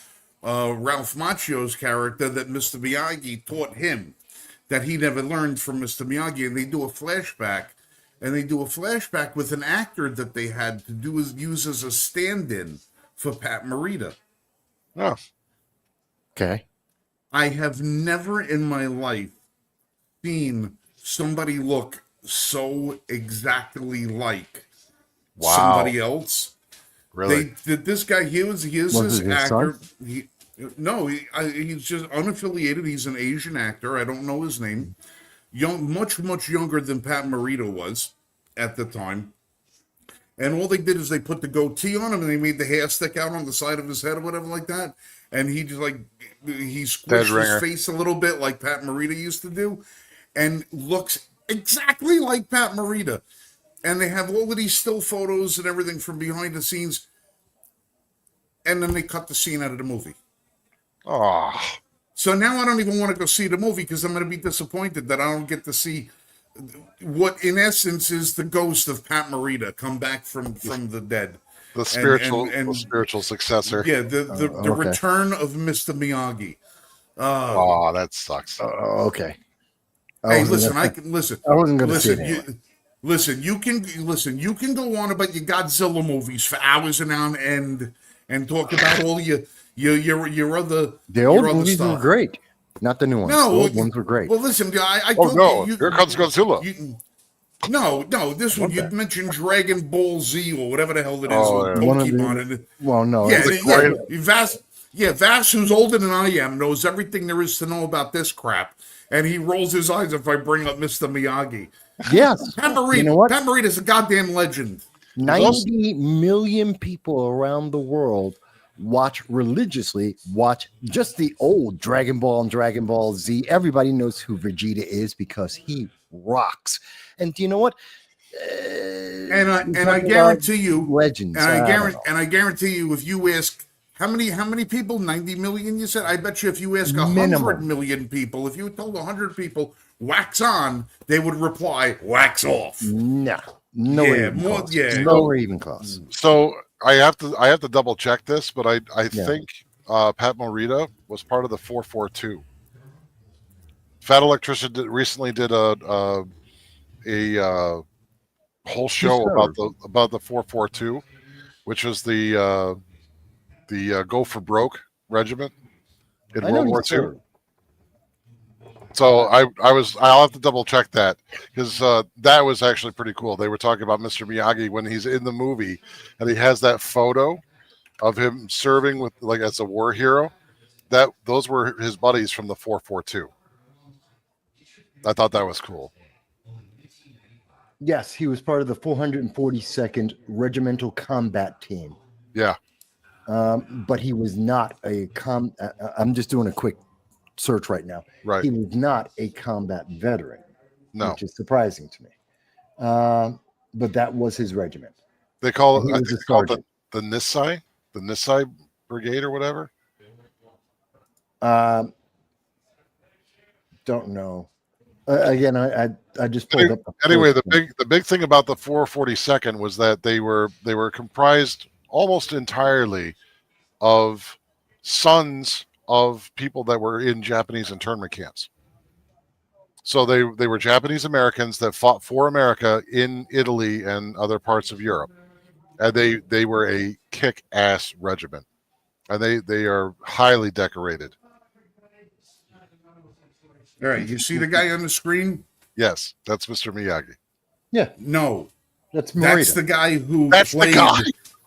Ralph Macchio's character that Mr. Miyagi taught him that he never learned from Mr. Miyagi, and they do a flashback. And they do a flashback with an actor that they had to use as a stand-in for Pat Morita. Oh. Okay. I have never in my life seen somebody look so exactly like somebody else. Really? This guy, here's this his actor. son? He's just unaffiliated. He's an Asian actor. I don't know his name. Much younger than Pat Morita was at the time. And all they did is they put the goatee on him and they made the hair stick out on the side of his head or whatever like that. And he just he squished his face a little bit like Pat Morita used to do, and looks exactly like Pat Morita. And they have all of these still photos and everything from behind the scenes. And then they cut the scene out of the movie. Oh. So now I don't even want to go see the movie because I'm going to be disappointed that I don't get to see what, in essence, is the ghost of Pat Morita come back from the dead. The spiritual successor. Yeah, the return of Mr. Miyagi. Oh, that sucks. Okay. Hey, listen, listen. I wasn't going to say that. Listen, you can go on about your Godzilla movies for hours and on end and talk about all your other the old your movies stuff. were great, not the new ones. No, the old ones were great. Well, listen, I oh no, here comes Godzilla. No, this one you mentioned Dragon Ball Z or whatever the hell it is, Oh, yeah. Pokemon. Well, no, Vass, who's older than I am, knows everything there is to know about this crap, and he rolls his eyes if I bring up Mr. Miyagi. yes, Pat Morita, you know what? Pat Morita's a goddamn legend. 90 million people around the world watch just the old Dragon Ball and Dragon Ball Z. Everybody knows who Vegeta is because he rocks. And do you know what? And I guarantee you, legends. And I guarantee you, if you ask how many people, 90 million, you said, I bet you if you ask 100 million people, if you told 100 people wax on, they would reply wax off. No, even close. So I have to double check this, but I think Pat Morita was part of the 442. Fat Electrician recently did a whole show about the 442, which was the Go for Broke regiment in World War II. So I'll have to double check that because that was actually pretty cool. They were talking about Mr. Miyagi when he's in the movie and he has that photo of him serving with as a war hero. Those were his buddies from the 442. I thought that was cool. Yes, he was part of the 442nd Regimental Combat Team. Yeah. But he was not I'm just doing a quick search right now. Right. He was not a combat veteran, which is surprising to me. But that was his regiment. They call it, the Nisai Brigade or whatever. Don't know. Again, I just pulled up. Anyway, the big thing about the 442nd was that they were comprised almost entirely of sons of people that were in Japanese internment camps. So they were Japanese Americans that fought for America in Italy and other parts of Europe, and they were a kick-ass regiment, and they are highly decorated. All right, you see the guy on the screen? Yes, that's Mr. Miyagi. Yeah. No. That's the guy who That's played. The guy.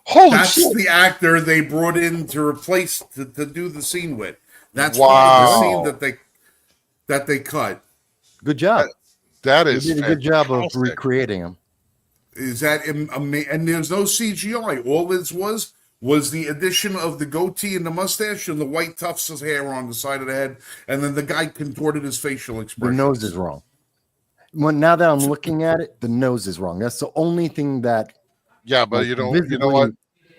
Holy that's shit. the actor they brought in to replace to do the scene with. That's the scene that they cut. Good job. That is you did a good job of recreating him. Is that amazing? And there's no CGI. All this was was the addition of the goatee and the mustache and the white tufts of hair on the side of the head, and then the guy contorted his facial The expression. nose is wrong. Well, now that I'm looking at it, the nose is wrong. That's the only thing that Yeah, but like, you know visibly, what?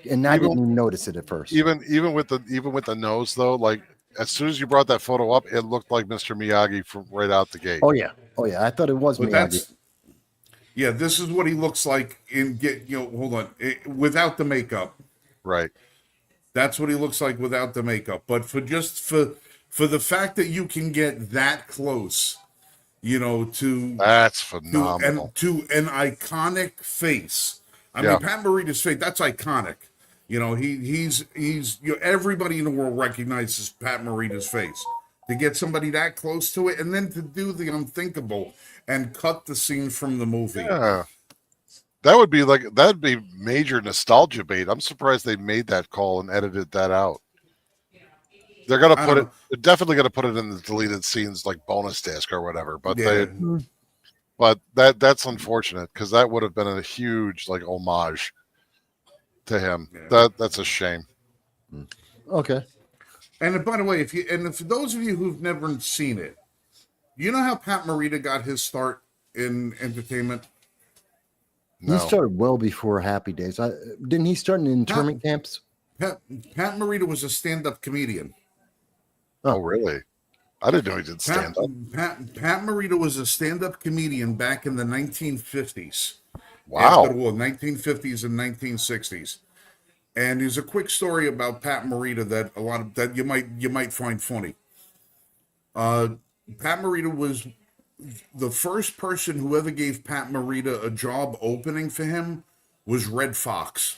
and I Even didn't even notice it at first. even with the nose though, like as soon as you brought that photo up, it looked like Mr. Miyagi from right out the gate. Oh yeah. I thought it was But Miyagi. this is what he looks like hold on, without the makeup. Right. That's what he looks like without the makeup. But for the fact that you can get that close, to That's phenomenal. to an iconic face. I Yeah. mean, Pat Morita's face, that's iconic. He's everybody in the world recognizes Pat Morita's face. To get somebody that close to it, and then to do the unthinkable and cut the scene from the movie. Yeah. That'd be major nostalgia bait. I'm surprised they made that call and edited that out. They're gonna put it. They're definitely gonna put it in the deleted scenes, like bonus disc or whatever. But that's unfortunate because that would have been a huge like homage to him. Yeah. That's a shame. Okay. And by the way, for those of you who've never seen it, you know how Pat Morita got his start in entertainment? No. He started well before Happy Days. Didn't he start in internment camps? Pat Morita was a stand-up comedian. Oh, really? I didn't know he did stand-up. Pat Morita was a stand-up comedian back in the 1950s. Wow. After the war, 1950s and 1960s. And there's a quick story about Pat Morita that you might find funny. Pat Morita was the first person who ever gave Pat Morita a job opening for him was Red Fox.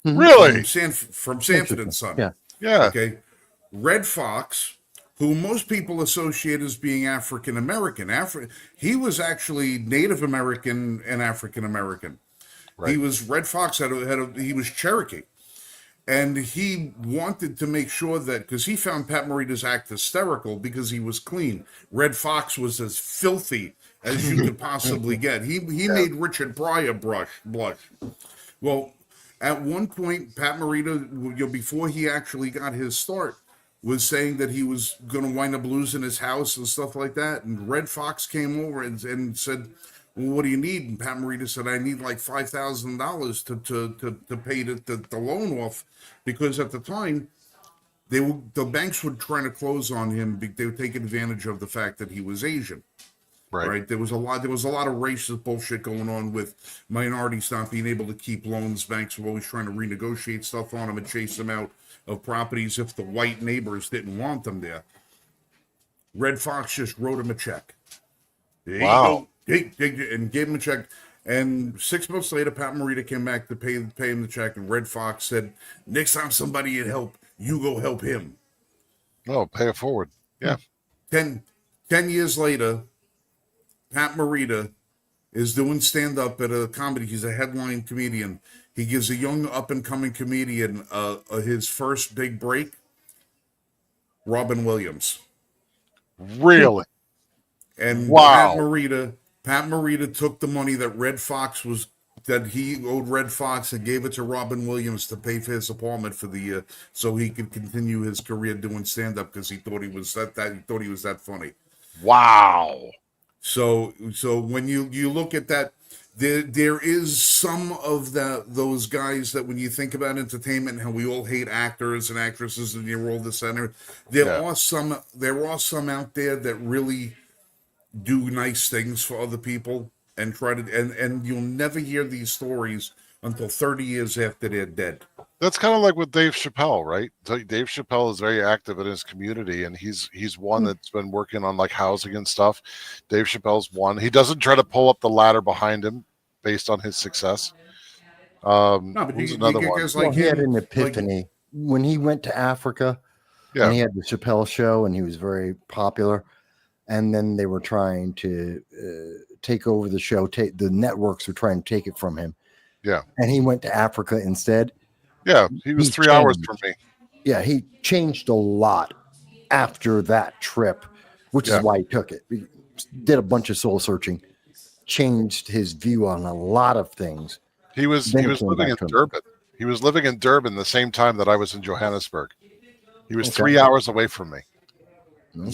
Really? From Sanford and Son. Yeah. Okay. Red Fox, who most people associate as being African American. He was actually Native American and African American. Right. He was Red Fox. He was Cherokee, and he wanted to make sure that because he found Pat Morita's act hysterical because he was clean. Red Fox was as filthy as you could possibly get. He made Richard Pryor blush. Well, at one point, Pat Morita, before he actually got his start, was saying that he was going to wind up losing his house and stuff like that. And Red Fox came over and said, "Well, what do you need?" And Pat Morita said, "I need like $5,000 to pay the loan off," because at the time the banks were trying to close on him. They were taking advantage of the fact that he was Asian. Right. There was a lot of racist bullshit going on with minorities not being able to keep loans. Banks were always trying to renegotiate stuff on them and chase them out of properties if the white neighbors didn't want them there. Red Fox just wrote him a check. Wow. And gave him a check. And 6 months later, Pat Morita came back to pay him the check, and Red Fox said, "Next time somebody need help, you go help him." Oh, pay it forward. Yeah. 10 years later, Pat Morita is doing stand-up at a comedy. He's a headline comedian. He gives a young up-and-coming comedian his first big break, Robin Williams. Really? And wow. Pat Morita took the money that he owed Red Fox and gave it to Robin Williams to pay for his apartment for the year, so he could continue his career doing stand-up because he thought he was that funny. Wow. So when you look at that, there is some of those guys that when you think about entertainment and how we all hate actors and actresses and you're all this and there are some out there that really do nice things for other people and try to and you'll never hear these stories until 30 years after they're dead. That's kind of like with Dave Chappelle, right? Dave Chappelle is very active in his community, and he's one that's been working on like housing and stuff. Dave Chappelle's one. He doesn't try to pull up the ladder behind him based on his success. No, but another one. Well, he had an epiphany when he went to Africa. Yeah. And he had the Chappelle show, and he was very popular. And then they were trying to take over the show. The networks were trying to take it from him. Yeah. And he went to Africa instead. Yeah, he was 3 hours from me. Yeah, he changed a lot after that trip, which is why he took it. He did a bunch of soul searching, changed his view on a lot of things. He was living in Durban. He was living in Durban the same time that I was in Johannesburg. He was Okay. 3 hours away from me. Okay.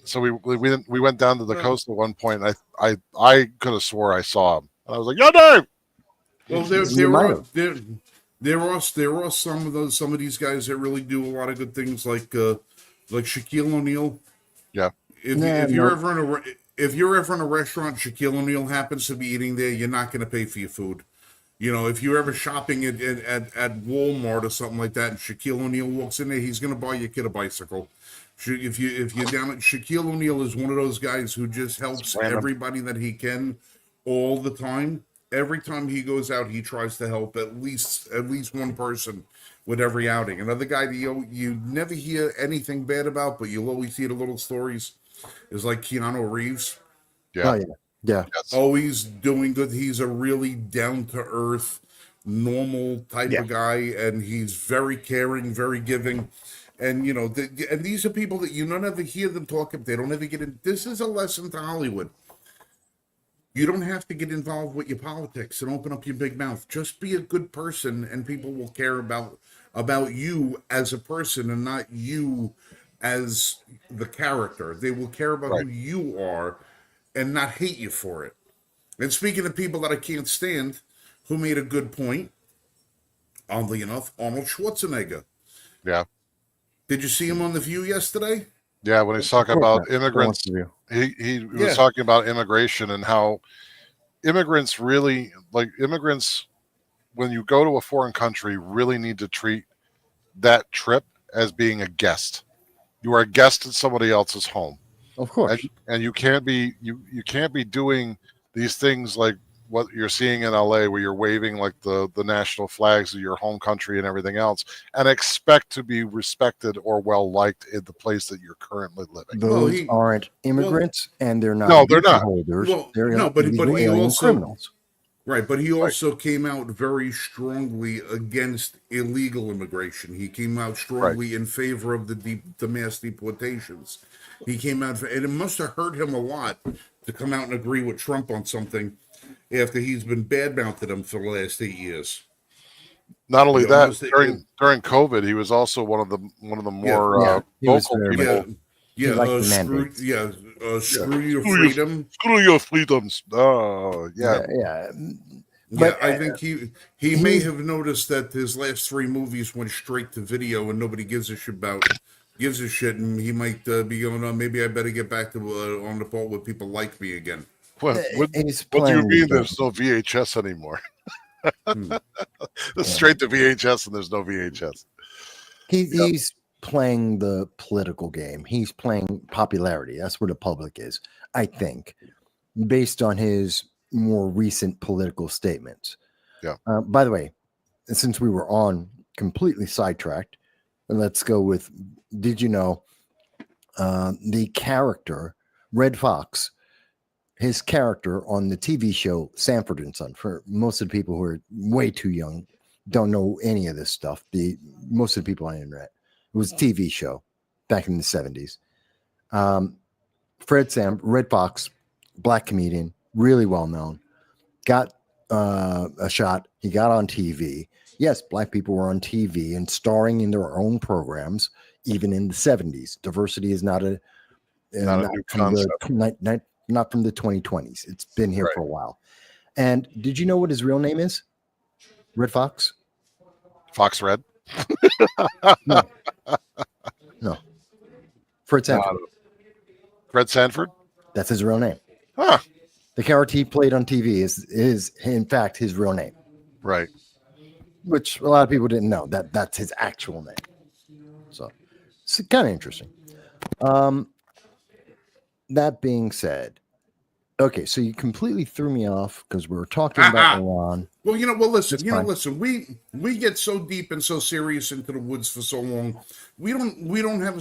So we went down to the coast at one point. And I could have swore I saw him. And I was like, "Yo, Dave!" Well, You might have. there are some of these guys that really do a lot of good things, like Shaquille O'Neal. Yeah, If you're ever in a restaurant, Shaquille O'Neal happens to be eating there, you're not going to pay for your food. You know, if you're ever shopping at Walmart or something like that, and Shaquille O'Neal walks in there, he's going to buy your kid a bicycle. If you're down at Shaquille O'Neal is one of those guys who just helps random. everybody that he can all the time. Every time he goes out, he tries to help at least one person with every outing. Another guy that you never hear anything bad about, but you'll always hear the little stories, is like Keanu Reeves. yeah, Oh yeah. Yeah. yes. Always doing good. He's a really down to earth, normal type Yeah. of guy, and he's very caring, very giving. And you know, and these are people that you don't ever hear them talk. They don't ever get in. This is a lesson to Hollywood. You don't have to get involved with your politics and open up your big mouth. Just be a good person, and people will care about you as a person, and not you as the character. They will care about Right. who you are, and not hate you for it. And speaking of people that I can't stand, who made a good point, oddly enough, Arnold Schwarzenegger. Yeah, Did you see him on The View yesterday? yeah. When he's talking Of course about not. immigrants, Don't want he was Yeah. talking about immigration and how immigrants really like immigrants. When you go to a foreign country, really need to treat that trip as being a guest. You are a guest at somebody else's home. Of course. And you can't be you can't be doing these things like what you're seeing in LA, where you're waving like the national flags of your home country and everything else, and expect to be respected or well liked in the place that you're currently living. Those aren't immigrants, and they're not. No, they're visa not. Holders. Well, They're no, but illegal he alien also criminals. right, but he also came out very strongly against illegal immigration. He came out strongly in favor of the mass deportations. He came out, and it must have hurt him a lot to come out and agree with Trump on something after he's been badmouthing him for the last 8 years. Not only You know, that, must have- during COVID, he was also one of the more he was vocal very people. Yeah, liked the screw, mandates. screw your Screw your- freedom. Screw your freedoms. Oh, yeah. Yeah. Yeah, But, I think he may have noticed that his last 3 movies went straight to video, and nobody gives a shit, and he might be going, "Oh, maybe I better get back to on the ball with people like me again." What He's do you playing mean with there's no VHS anymore? Hmm. It's straight to VHS and there's no VHS. He's playing the political game. He's playing popularity. That's where the public is, I think, based on his more recent political statements. Yeah. By the way, since we were on completely sidetracked, let's go with, did you know the character Red Fox, his character on the TV show Sanford and Son? For most of the people who are way too young, don't know any of this stuff. Most of the people on the internet, it was a TV show back in the 70s. Red Fox, black comedian, really well known, got a shot. He got on TV. Yes, black people were on TV and starring in their own programs, even in the 70s. Diversity is not a new concept. Not from the 2020s. It's been here for a while. And did you know what his real name is? Red Fox? Fox Red? No. Fred Sanford. Fred Sanford? That's his real name. Huh. The character he played on TV is in fact his real name, Right. which a lot of people didn't know that's his actual name. So it's kind of interesting. That being said, okay, so you completely threw me off because we were talking about Iran. Well, listen. That's fine. Listen. We get so deep and so serious into the woods for so long. We don't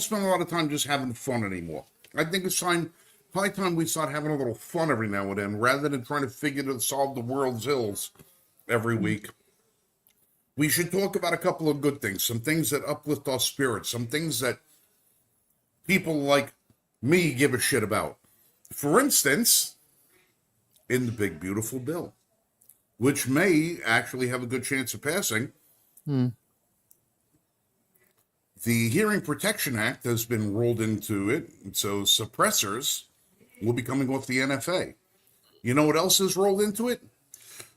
spend a lot of time just having fun anymore. I think it's high time we start having a little fun every now and then, rather than trying to solve the world's ills every week. We should talk about a couple of good things, some things that uplift our spirits, some things that people like me give a shit about. For instance, in the big beautiful bill, which may actually have a good chance of passing. The Hearing Protection Act has been rolled into it, so suppressors will be coming off the NFA. You know what else is rolled into it?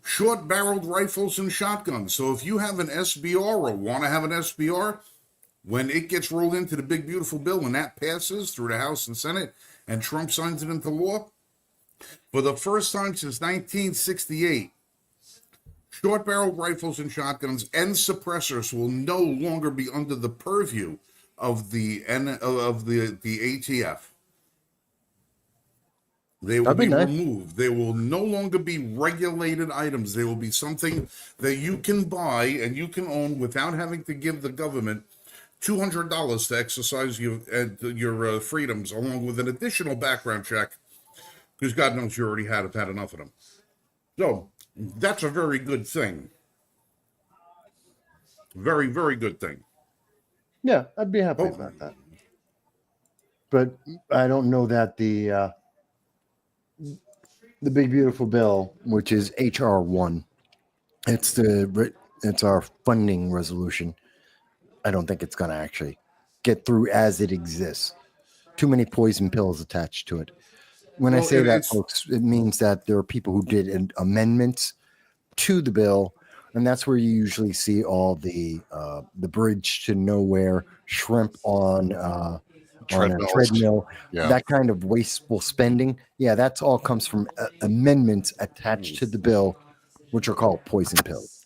Short-barreled rifles and shotguns. So if you have an SBR or want to have an SBR, when it gets rolled into the big beautiful bill and that passes through the House and Senate and Trump signs it into law, for the first time since 1968, short-barreled rifles and shotguns and suppressors will no longer be under the purview of the ATF. They will That'd be be nice. removed. They will no longer be regulated items. They will be something that you can buy and you can own without having to give the government $200 to exercise your freedoms, along with an additional background check, because God knows you already have had enough of them. So that's a very good thing. Very, very good thing. Yeah, I'd be happy about that. But I don't know that the big beautiful bill, which is HR1, it's our funding resolution. I don't think it's going to actually get through as it exists. Too many poison pills attached to it. When I say that, folks, it means that there are people who did amendments to the bill, and that's where you usually see all the bridge to nowhere, shrimp on a treadmill, that kind of wasteful spending. Yeah, that's all comes from amendments attached to the bill, which are called poison pills.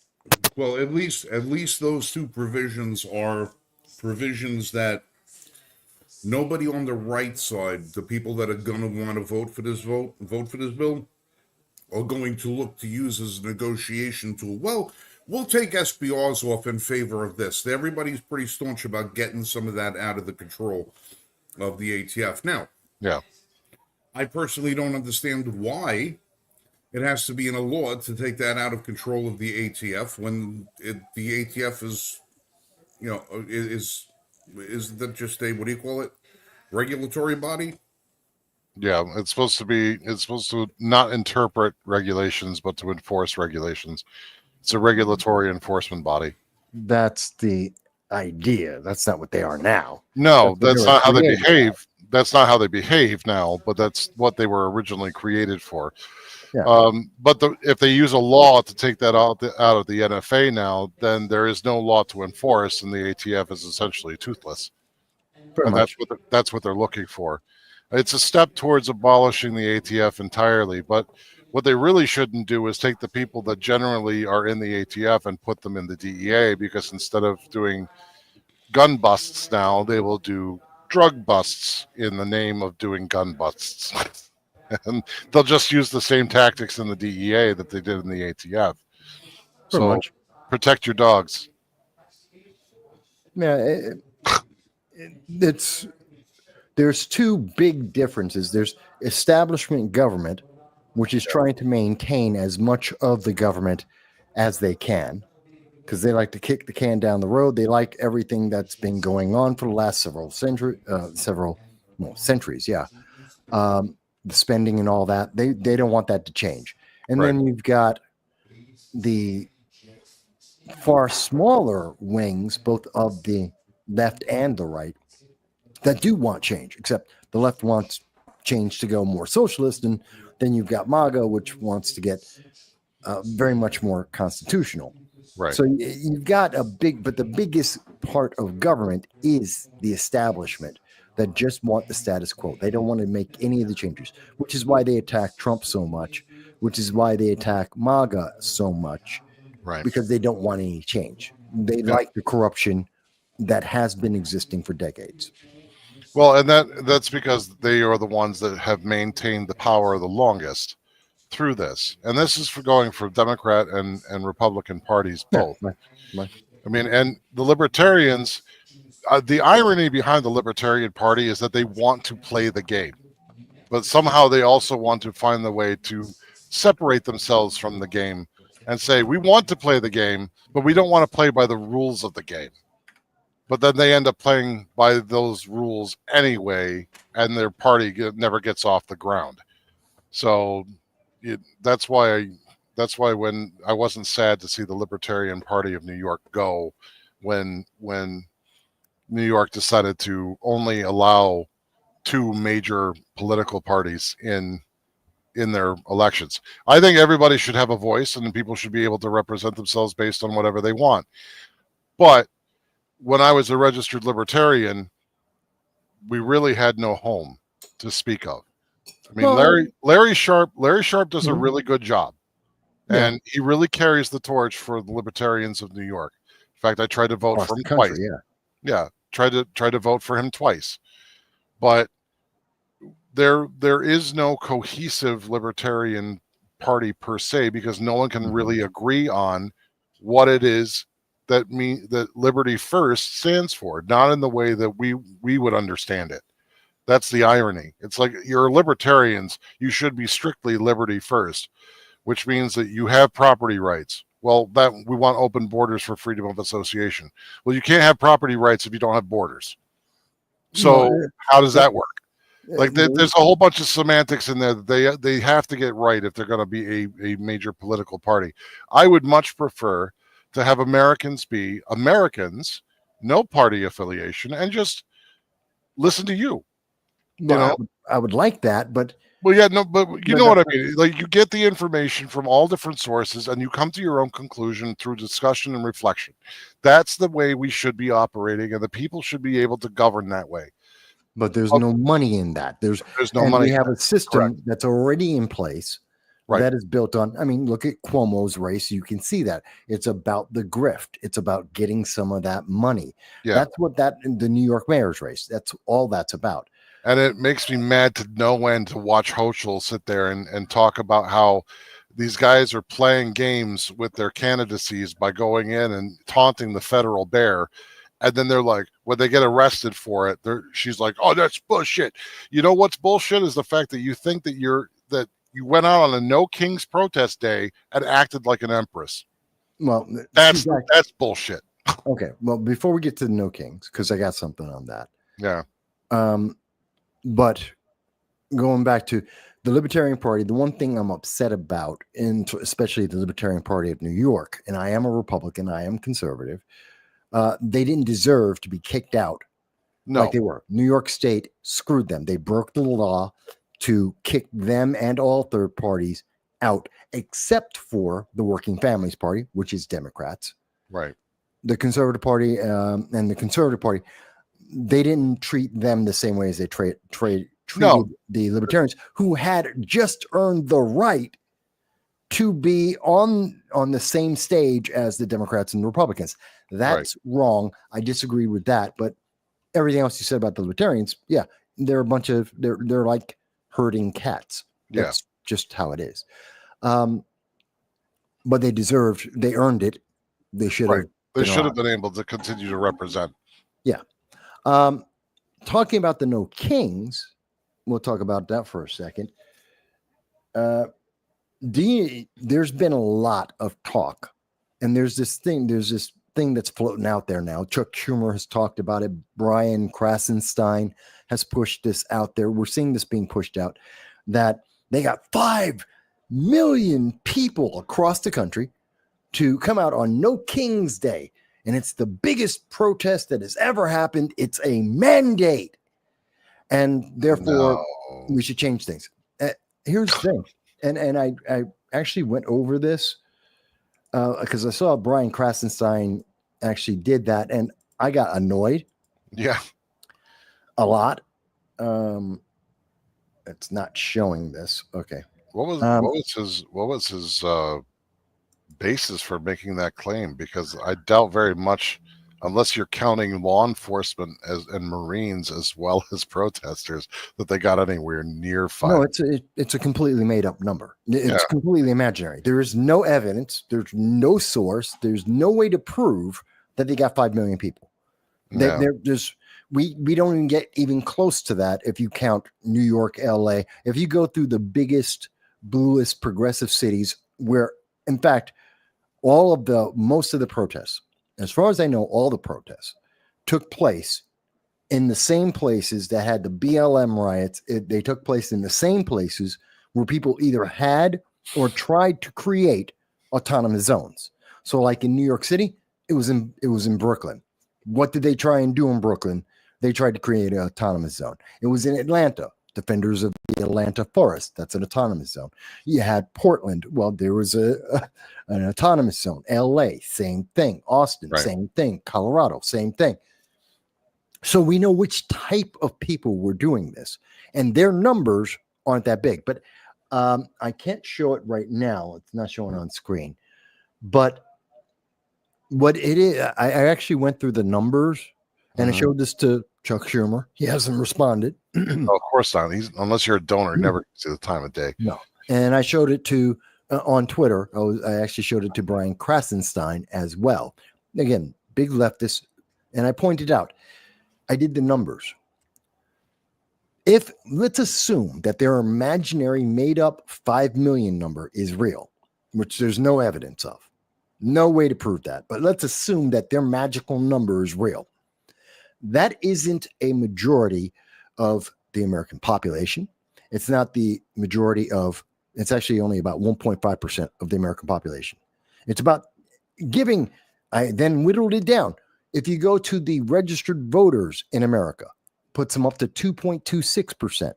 Well, at least those two provisions are provisions that nobody on the right side, the people that are going to want to vote for this bill, are going to look to use as a negotiation tool. Well, we'll take SBRs off in favor of this. Everybody's pretty staunch about getting some of that out of the control of the ATF. Now, I personally don't understand why it has to be in a law to take that out of control of the ATF when the ATF is, is that just a, what do you call it, regulatory body? Yeah, it's supposed to not interpret regulations, but to enforce regulations. It's a regulatory enforcement body. That's the idea. That's not what they are now. No, that's not how they behave. That's not how they behave now, but that's what they were originally created for. Yeah. But if they use a law to take that out of the NFA now, then there is no law to enforce, and the ATF is essentially toothless. Pretty much. That's what they're looking for. It's a step towards abolishing the ATF entirely, but what they really shouldn't do is take the people that generally are in the ATF and put them in the DEA, because instead of doing gun busts now, they will do drug busts in the name of doing gun busts. And they'll just use the same tactics in the DEA that they did in the ATF. So protect your dogs. Yeah, there's two big differences. There's establishment government, which is trying to maintain as much of the government as they can, because they like to kick the can down the road. They like everything that's been going on for the last several centuries. Yeah. The spending and all that, they don't want that to change. And then you've got the far smaller wings, both of the left and the right, that do want change, except the left wants change to go more socialist, and then you've got MAGA, which wants to get very much more constitutional. Right. So you've got but the biggest part of government is the establishment that just want the status quo. They don't want to make any of the changes, which is why they attack Trump so much, which is why they attack MAGA so much, because they don't want any change. They like the corruption that has been existing for decades. Well, and that's because they are the ones that have maintained the power the longest through this. And this is for going for Democrat and Republican parties both. I mean, and the libertarians, the irony behind the Libertarian Party is that they want to play the game, but somehow they also want to find the way to separate themselves from the game and say, we want to play the game, but we don't want to play by the rules of the game. But then they end up playing by those rules anyway, and their party never gets off the ground. So that's why That's why when I wasn't sad to see the Libertarian Party of New York go, when New York decided to only allow 2 major political parties in their elections. I think everybody should have a voice, and people should be able to represent themselves based on whatever they want. But when I was a registered libertarian, we really had no home to speak of. I mean, Well, Larry Sharp does a Mhm. really good job, Yeah. and he really carries the torch for the libertarians of New York. In fact, I tried to vote across for the him twice. country, yeah. Yeah, tried to vote for him twice, but there is no cohesive libertarian party per se, because no one can really agree on what it is that Liberty First stands for, not in the way that we would understand it. That's the irony. It's like, you're libertarians, you should be strictly liberty first, which means that you have property rights. Well, that we want open borders for freedom of association. Well, you can't have property rights if you don't have borders. Well, So how does that work? Like, uh, there's a whole bunch of semantics in there that they have to get right if they're going to be a major political party. I would much prefer to have Americans be Americans, no party affiliation, and just listen to you. well, know, I would like that, but Well, yeah, no, but you But know what I that's mean. Like, you get the information from all different sources, and you come to your own conclusion through discussion and reflection. That's the way we should be operating, and the people should be able to govern that way. there's Oh, no money in that. there's no And money. we have a system Correct. that's already in place Right. that is built on. I mean, look at Cuomo's race. You can see that it's about the grift. It's about getting some of that money. Yeah. That's what the New York mayor's race. That's all that's about. And it makes me mad to no end to watch Hochul sit there and talk about how these guys are playing games with their candidacies by going in and taunting the federal bear. And then they're like, when they get arrested for it, she's like, "Oh, that's bullshit." You know what's bullshit is the fact that you think that you went out on a No Kings protest day and acted like an empress. Well, That's bullshit. okay. Well, before we get to the No Kings, because I got something on that. Yeah. But going back to the Libertarian Party, the one thing I'm upset about, especially the Libertarian Party of New York, and I am a Republican, I am conservative, they didn't deserve to be kicked out No. like they were. New York State screwed them. They broke the law to kick them and all third parties out, except for the Working Families Party, which is Democrats. Right. The Conservative Party and the Conservative Party, they didn't treat them the same way as they treated the Libertarians, who had just earned the right to be on the same stage as the Democrats and the Republicans. That's wrong. I disagree with that. But everything else you said about the Libertarians, yeah, they're a bunch of they're like herding cats. That's just how it is. But they earned it. They should have. They should have been able to continue to represent. Yeah. Talking about the No Kings, we'll talk about that for a second. There's been a lot of talk, and there's this thing that's floating out there now. Chuck Schumer has talked about it. Brian Krasenstein has pushed this out there. We're seeing this being pushed out, that they got 5 million people across the country to come out on No Kings Day. And it's the biggest protest that has ever happened. It's a mandate. And therefore, we should change things. Here's the thing. And I actually went over this because I saw Brian Krasenstein actually did that. And I got annoyed. Yeah. A lot. It's not showing this. Okay. What was his basis for making that claim? Because I doubt very much, unless you're counting law enforcement and Marines as well as protesters, that they got anywhere near 5. No, it's a completely made up number. It's completely imaginary. There is no evidence. There's no source. There's no way to prove that they got 5 million people. Yeah. We don't even get even close to that if you count New York, LA. If you go through the biggest, bluest, progressive cities, where, in fact, most of the protests, as far as I know, all the protests took place in the same places that had the BLM riots. They took place in the same places where people either had or tried to create autonomous zones. So like in New York City, it was in Brooklyn. What did they try and do in Brooklyn? They tried to create an autonomous zone. It was in Atlanta, defenders of the Atlanta forest. That's an autonomous zone. You had Portland. Well, there was an autonomous zone. LA, same thing. Austin, Right. same thing. Colorado, same thing. So we know which type of people were doing this, and their numbers aren't that big. But I can't show it right now. It's not showing on screen. But what it is, I actually went through the numbers, and I showed this to Chuck Schumer. He hasn't responded. Oh, of course not. Unless you're a donor, never see the time of day. No. And I showed it to on Twitter. I actually showed it to Brian Krasenstein as well. Again, big leftist. And I pointed out, I did the numbers. If let's assume that their imaginary made up 5 million number is real, which there's no evidence of, no way to prove that, but let's assume that their magical number is real. That isn't a majority of the American population. It's not the majority of, it's actually only about 1.5% of the American population. It's about giving, I then whittled it down. If you go to the registered voters in America, puts them up to 2.26%.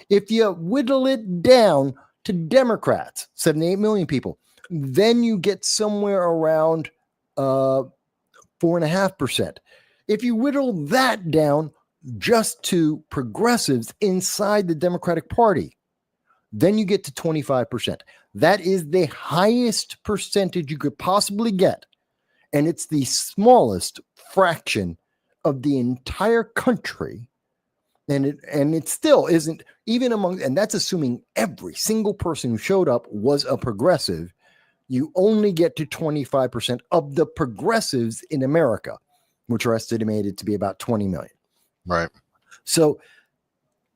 If you whittle it down to Democrats, 78 million people, then you get somewhere around 4.5%. If you whittle that down just to progressives inside the Democratic Party, then you get to 25%. That is the highest percentage you could possibly get. And it's the smallest fraction of the entire country. And it still isn't even among, and that's assuming every single person who showed up was a progressive. You only get to 25% of the progressives in America, which are estimated to be about 20 million. Right. So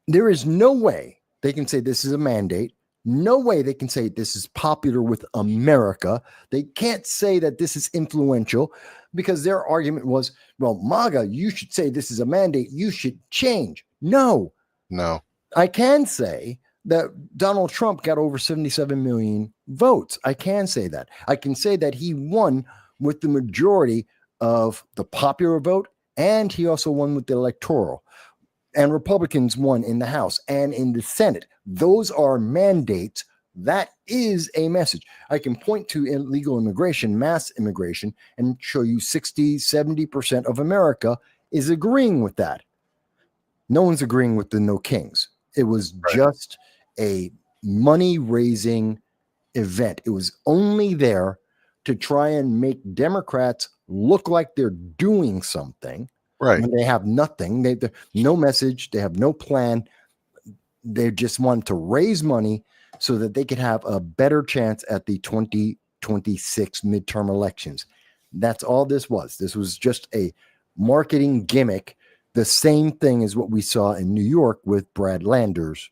there is no way they can say this is a mandate. No way they can say this is popular with America. They can't say that this is influential because their argument was, well, MAGA, you should say this is a mandate. You should change. No. I can say that Donald Trump got over 77 million votes. I can say that. I can say that he won with the majority of the popular vote, and he also won with the electoral. And Republicans won in the House and in the Senate. Those are mandates. That is a message. I can point to illegal immigration, mass immigration, and show you 60, 70% of America is agreeing with that. No one's agreeing with the no kings. It was just a money-raising event. It was only there to try and make Democrats look like they're doing something. Right. When they have nothing, they no message, they have no plan. They just want to raise money so that they could have a better chance at the 2026 midterm elections. That's all this was. This was just a marketing gimmick. The same thing as what we saw in New York with Brad Landers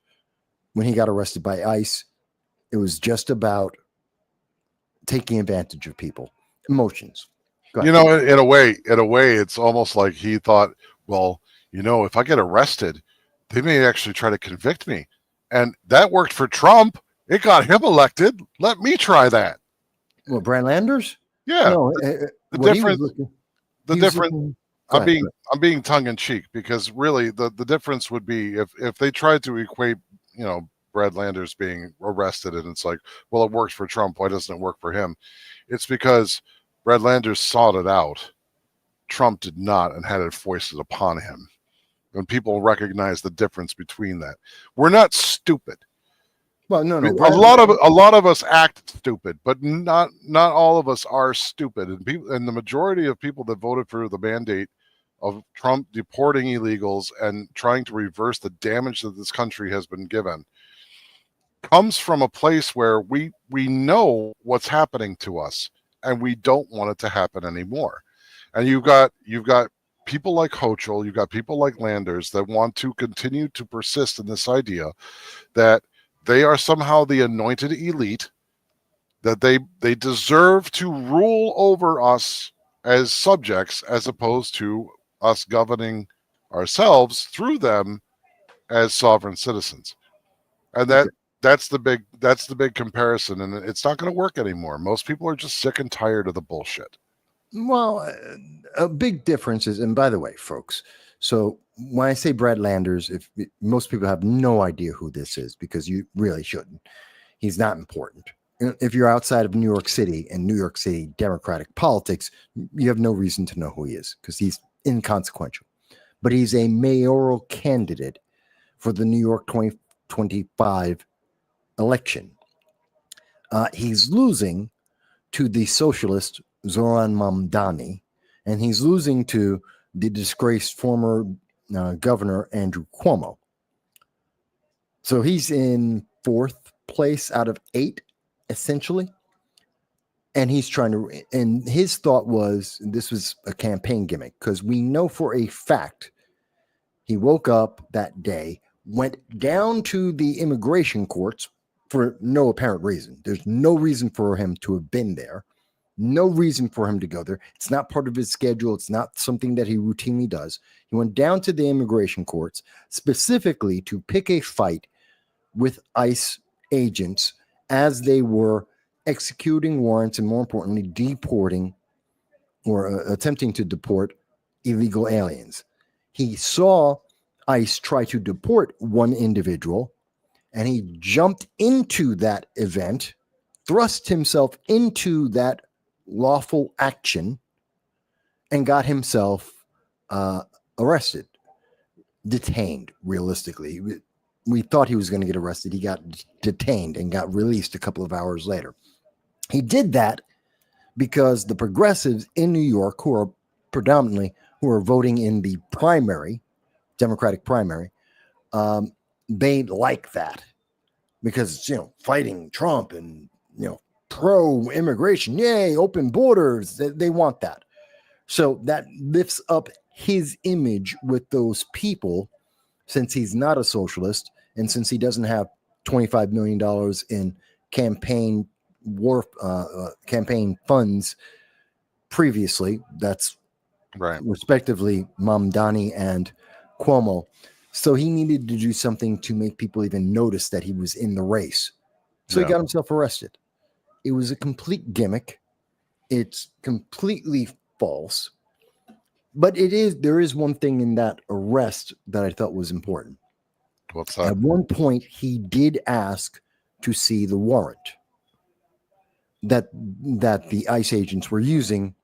when he got arrested by ICE. It was just about taking advantage of people, emotions. You know, in a way, it's almost like he thought, well, you know, if I get arrested, they may actually try to convict me. And that worked for Trump. It got him elected. Let me try that. Well, Brad Landers? Yeah. No, the difference. I'm being tongue in cheek because really the difference would be if they tried to equate, you know, Brad Landers being arrested and it's like, well, it works for Trump. Why doesn't it work for him? It's because Brad Landers sought it out. Trump did not and had it foisted upon him. And people recognize the difference between that. We're not stupid. Well, no. A lot of us act stupid, but not all of us are stupid. And the majority of people that voted for the mandate of Trump deporting illegals and trying to reverse the damage that this country has been given comes from a place where we know what's happening to us and we don't want it to happen anymore. And you've got people like Hochul, you've got people like Landers that want to continue to persist in this idea that they are somehow the anointed elite, that they deserve to rule over us as subjects as opposed to us governing ourselves through them as sovereign citizens. And That's the big comparison, and it's not going to work anymore. Most people are just sick and tired of the bullshit. Well, a big difference is, and by the way, folks, so when I say Brad Landers, if most people have no idea who this is, because you really shouldn't. He's not important. If you're outside of New York City and New York City Democratic politics, you have no reason to know who he is because he's inconsequential. But he's a mayoral candidate for the New York 2025 election. He's losing to the socialist Zoran Mamdani, and he's losing to the disgraced former governor Andrew Cuomo. So he's in 4th place out of 8, essentially. And he's trying to, and his thought was this was a campaign gimmick because we know for a fact he woke up that day, went down to the immigration courts for no apparent reason. There's no reason for him to have been there. No reason for him to go there. It's not part of his schedule. It's not something that he routinely does. He went down to the immigration courts specifically to pick a fight with ICE agents as they were executing warrants and, more importantly, deporting or attempting to deport illegal aliens. He saw ICE try to deport one individual, and he jumped into that event, thrust himself into that lawful action, and got himself arrested, detained, realistically. We thought he was going to get arrested. He got detained and got released a couple of hours later. He did that because the progressives in New York, who are predominantly, who are voting in the primary, Democratic primary, they like that because, fighting Trump and, pro-immigration, yay, open borders, they want that. So that lifts up his image with those people, since he's not a socialist and since he doesn't have $25 million in campaign funds previously. That's Right. respectively Mamdani and Cuomo. So he needed to do something to make people even notice that he was in the race. So he got himself arrested. It was a complete gimmick. It's completely false. But there is one thing in that arrest that I thought was important. What's that? At one point, he did ask to see the warrant that the ICE agents were using,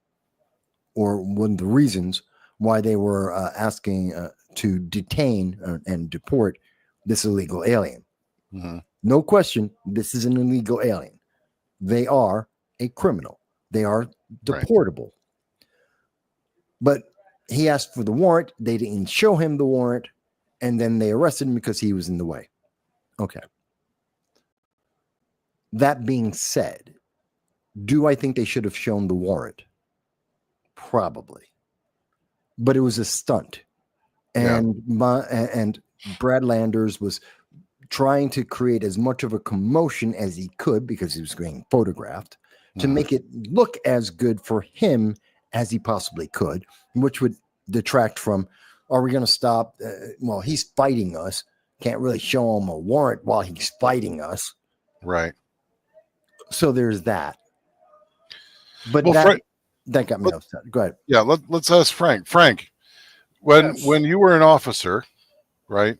or one of the reasons why they were asking to detain and deport this illegal alien. Mm-hmm. No question, this is an illegal alien. They are a criminal. They are deportable. Right. But he asked for the warrant. They didn't show him the warrant, and then they arrested him because he was in the way. Okay. That being said, do I think they should have shown the warrant? Probably. But it was a stunt. And and Brad Landers was trying to create as much of a commotion as he could, because he was being photographed, to make it look as good for him as he possibly could, which would detract from, are we going to stop? Well, he's fighting us. Can't really show him a warrant while he's fighting us. Right. So there's that. But that got me upset. Go ahead. Yeah, let's ask Frank. Frank, when you were an officer, right?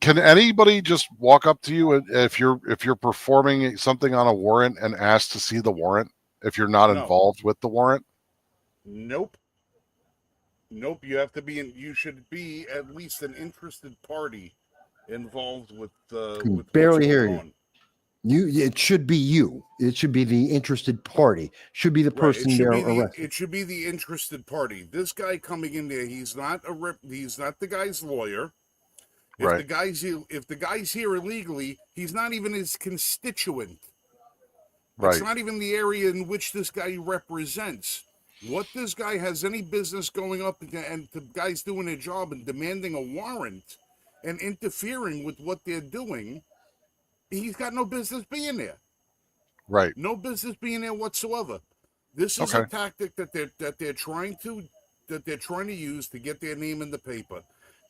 Can anybody just walk up to you if you're performing something on a warrant and ask to see the warrant if you're not involved with the warrant? Nope. You should be at least an interested party involved with with barely hear you. It should be you. It should be the interested party. Should be the person they're arrested. It should be the interested party. This guy coming in there, he's not the guy's lawyer. If the guy's here illegally, he's not even his constituent. It's not even the area in which this guy represents. What this guy has any business going up and the guy's doing their job and demanding a warrant and interfering with what they're doing, he's got no business being there. Right. No business being there whatsoever. This is a tactic that they're trying to use to get their name in the paper.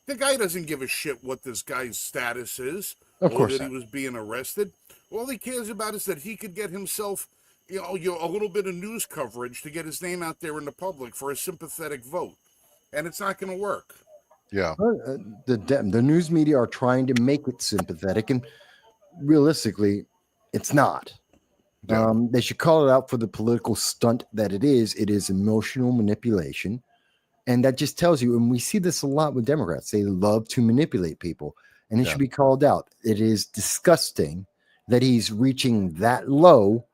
The guy doesn't give a shit what this guy's status is. Of or course that not. he was being arrested. All he cares about is that he could get himself, a little bit of news coverage to get his name out there in the public for a sympathetic vote, and it's not going to work. Yeah. The news media are trying to make it sympathetic, and realistically, it's not. Yeah. They should call it out for the political stunt that it is. It is emotional manipulation. And that just tells you, and we see this a lot with Democrats, they love to manipulate people, and it Yeah. should be called out. It is disgusting that he's reaching that low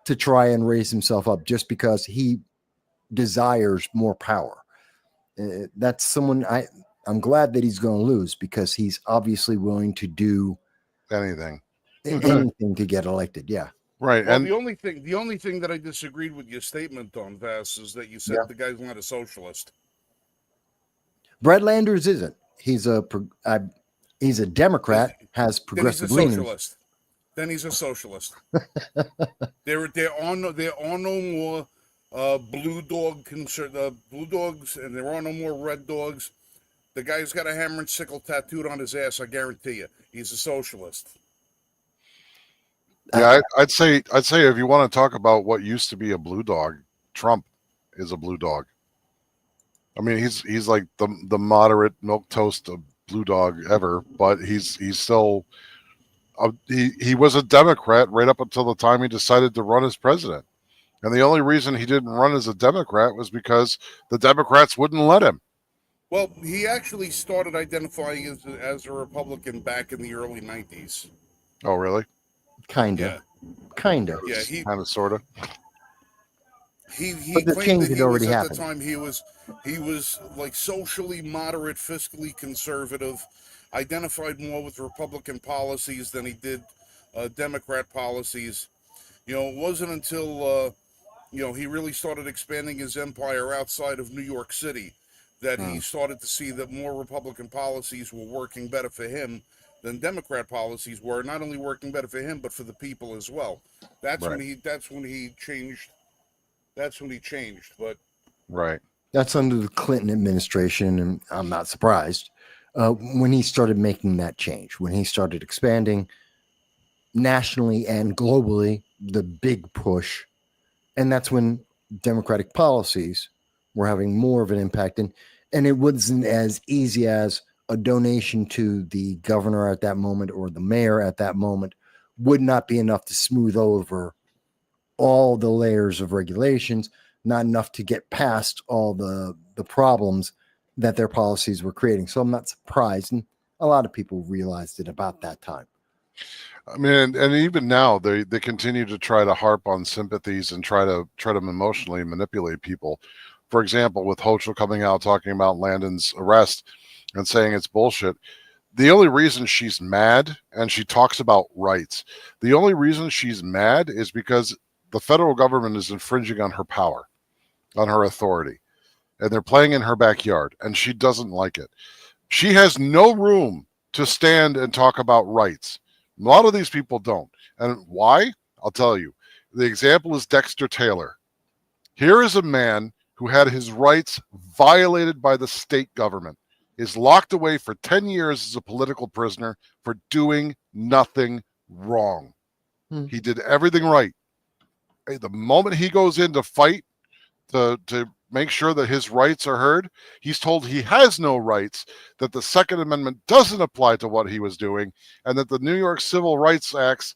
to try and raise himself up just because he desires more power. That's someone I'm glad that he's going to lose, because he's obviously willing to do Anything. anything to get elected. Yeah. Right. Well, And the only thing that I disagreed with your statement on, Vass, is that you said Yeah. the guy's not a socialist. Brad Landers isn't. He's a Democrat, has Then he's a progressive leanings. socialist. Then he's a socialist. there are no more blue dogs, and there are no more red dogs. The guy's got a hammer and sickle tattooed on his ass. I guarantee you, he's a socialist. yeah, I'd say if you want to talk about what used to be a blue dog, Trump is a blue dog. I mean, he's like the moderate milk toast of blue dog ever, but he's still he was a Democrat right up until the time he decided to run as president. And the only reason he didn't run as a Democrat was because the Democrats wouldn't let him. Well, he actually started identifying as a Republican back in the early 90s. Oh, really? Kinda. Yeah, he Kind of, sort of. he But the claimed change that had he was already at happened. the time he was like socially moderate, fiscally conservative, identified more with Republican policies than he did Democrat policies. It wasn't until he really started expanding his empire outside of New York City that he started to see that more Republican policies were working better for him than Democrat policies were, not only working better for him but for the people as well. That's Right. when he changed. That's when he changed. But Right. That's under the Clinton administration, and I'm not surprised. When he started making that change, when he started expanding nationally and globally, the big push, and that's when Democratic policies were having more of an impact. And it wasn't as easy as a donation to the governor at that moment or the mayor at that moment would not be enough to smooth over all the layers of regulations, not enough to get past all the problems that their policies were creating. So I'm not surprised. And a lot of people realized it about that time. I mean, and even now they continue to try to harp on sympathies and try to emotionally manipulate people. For example, with Hochul coming out talking about Landon's arrest and saying it's bullshit. The only reason she's mad, and she talks about rights, the only reason she's mad is because the federal government is infringing on her power, on her authority, and they're playing in her backyard, and she doesn't like it. She has no room to stand and talk about rights. A lot of these people don't. And why? I'll tell you. The example is Dexter Taylor. Here is a man who had his rights violated by the state government, is locked away for 10 years as a political prisoner for doing nothing wrong. He did everything right. The moment he goes in to fight to make sure that his rights are heard, he's told he has no rights, that the Second Amendment doesn't apply to what he was doing, and that the New York Civil Rights Acts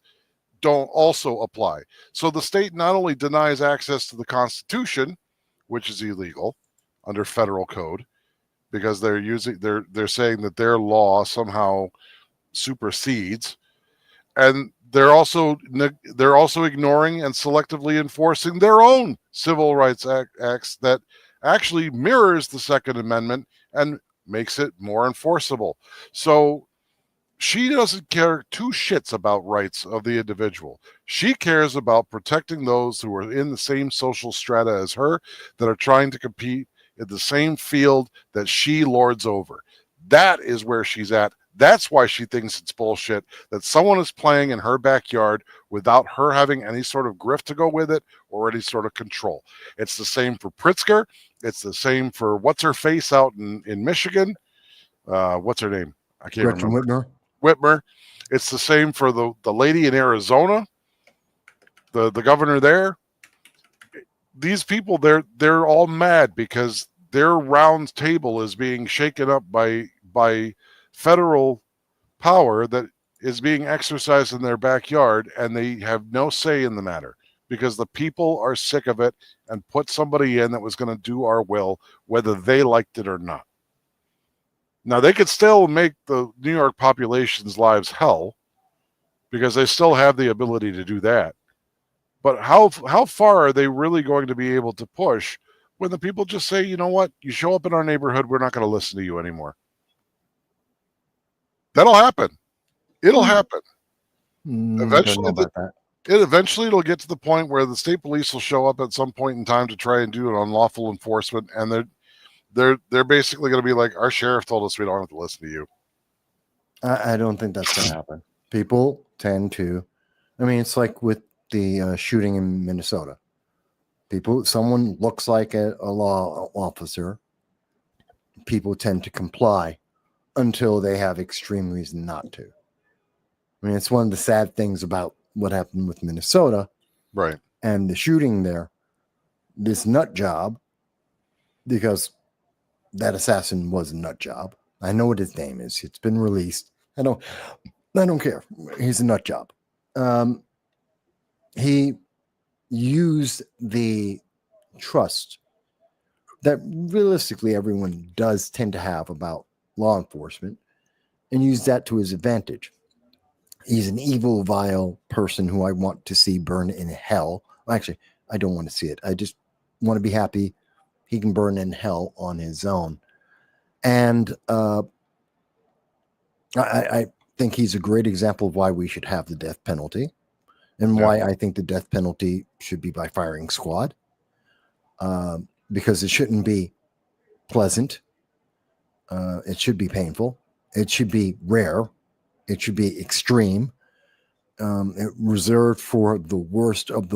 don't also apply. So the state not only denies access to the Constitution, which is illegal under federal code, because they're saying that their law somehow supersedes, and they're also ignoring and selectively enforcing their own civil rights acts that actually mirrors the Second Amendment and makes it more enforceable. So she doesn't care two shits about rights of the individual. She cares about protecting those who are in the same social strata as her, that are trying to compete in the same field that she lords over. That is where she's at. That's why she thinks it's bullshit that someone is playing in her backyard without her having any sort of grift to go with it or any sort of control. It's the same for Pritzker. It's the same for what's her face out in Michigan. What's her name? I can't Gretchen remember. Whitmer. Whitmer. It's the same for the lady in Arizona, the governor there. These people, they're all mad because their round table is being shaken up by federal power that is being exercised in their backyard, and they have no say in the matter because the people are sick of it and put somebody in that was going to do our will, whether they liked it or not. Now, they could still make the New York population's lives hell because they still have the ability to do that. But how far are they really going to be able to push when the people just say, you know what, you show up in our neighborhood, we're not going to listen to you anymore? That'll happen. It'll happen. Don't know Eventually, about that. it'll get to the point where the state police will show up at some point in time to try and do an unlawful enforcement, and they're basically going to be like, our sheriff told us we don't have to listen to you. I don't think that's going to happen. People tend to, I mean, it's like with the shooting in Minnesota. Someone looks like a law officer. People tend to comply until they have extreme reason not to. I mean, it's one of the sad things about what happened with Minnesota, Right? And the shooting there. This nut job, because that assassin was a nut job. I know what his name is. It's been released. I don't care. He's a nut job. He used the trust that realistically everyone does tend to have about law enforcement and used that to his advantage. He's an evil, vile person who I want to see burn in hell. Actually, I don't want to see it. I just want to be happy he can burn in hell on his own. And I think he's a great example of why we should have the death penalty and why I think the death penalty should be by firing squad, because it shouldn't be pleasant. It should be painful. It should be rare. It should be extreme. Reserved for the worst of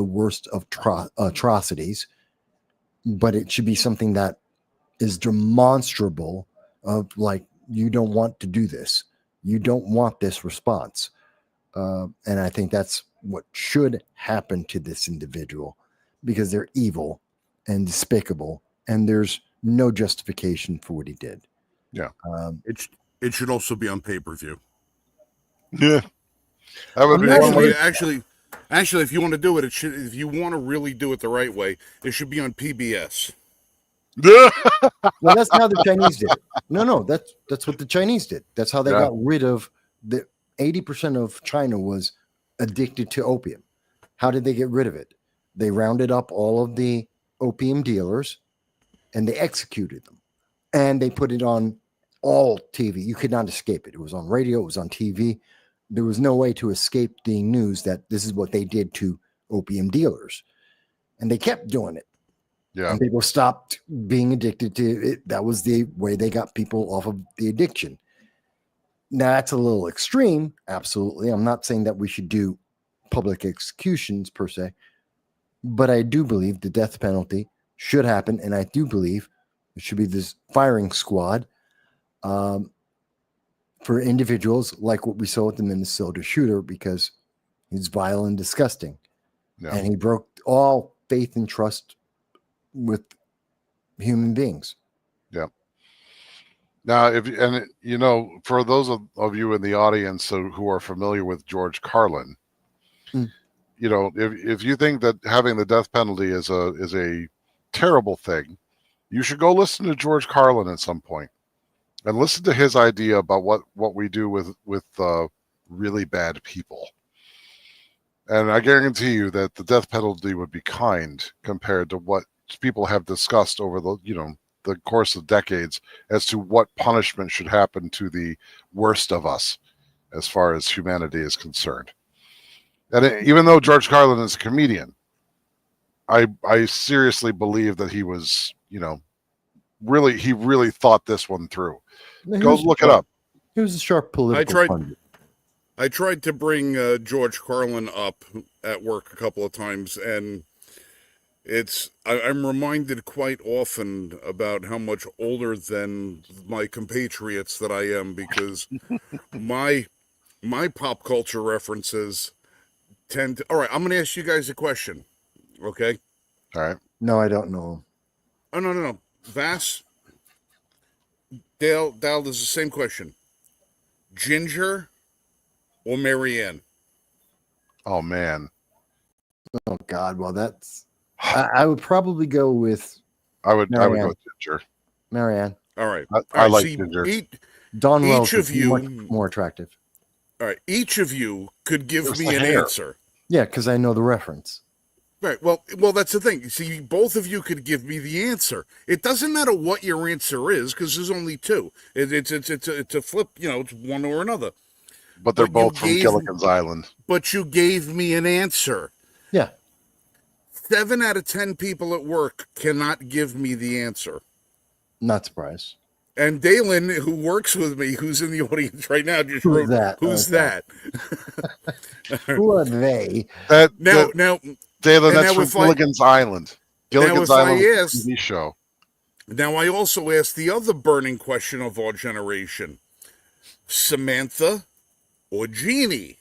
atrocities. But it should be something that is demonstrable of like, you don't want to do this. You don't want this response. And I think that's what should happen to this individual because they're evil and despicable and there's no justification for what he did. Yeah. It should also be on pay-per-view. Yeah. That would be Actually, if you want to do it, if you want to really do it the right way, it should be on PBS. Well, that's how the Chinese did it. No, that's what the Chinese did. That's how they got rid of the 80% of China was addicted to opium. How did they get rid of it? They rounded up all of the opium dealers and they executed them. And they put it on all TV. You could not escape it. It was on radio. It was on TV. There was no way to escape the news that this is what they did to opium dealers. And they kept doing it. Yeah. And people stopped being addicted to it. That was the way they got people off of the addiction. Now, that's a little extreme. Absolutely. I'm not saying that we should do public executions per se, but I do believe the death penalty should happen. And I do believe it should be this firing squad for individuals like what we saw with the Minnesota shooter, because he's vile and disgusting. Yeah. And he broke all faith and trust with human beings. Yeah. Now, for those of you in the audience who are familiar with George Carlin, if you think that having the death penalty is a terrible thing, you should go listen to George Carlin at some point and listen to his idea about what we do with really bad people. And I guarantee you that the death penalty would be kind compared to what people have discussed over the course of decades as to what punishment should happen to the worst of us as far as humanity is concerned. And even though George Carlin is a comedian, I seriously believe that he was, really thought this one through. Go look it up. He was a sharp political pundit. I tried to bring George Carlin up at work a couple of times, and I'm reminded quite often about how much older than my compatriots that I am, because my my pop culture references tend to. All right, I'm going to ask you guys a question. Okay. All right. No, I don't know. Oh no. Vass, Dale, there's the same question. Ginger or Marianne? Oh man. Oh God. Well, that's. I would probably go with I would go Marianne. with Ginger. Marianne. All right. I like see, Ginger. Dawn Each Rose of is you- much more attractive. All right. Each of you could give There's me the an hair. answer. Yeah, because I know the reference. Right. Well, that's the thing. See, both of you could give me the answer. It doesn't matter what your answer is because there's only two. It's a flip. It's one or another. But they're But you both from gave- Gilligan's Island. But you gave me an answer. Yeah. 7 out of 10 people at work cannot give me the answer. Not surprised. And Dalen, who works with me, who's in the audience right now, just Who's wrote, that? "Who's Okay. that?" Who are they? Now, Dalen, and that's now from if I- Gilligan's Island. Gilligan's if I Island is ask- a TV show. now I also asked the other burning question of our generation: Samantha or Jeannie?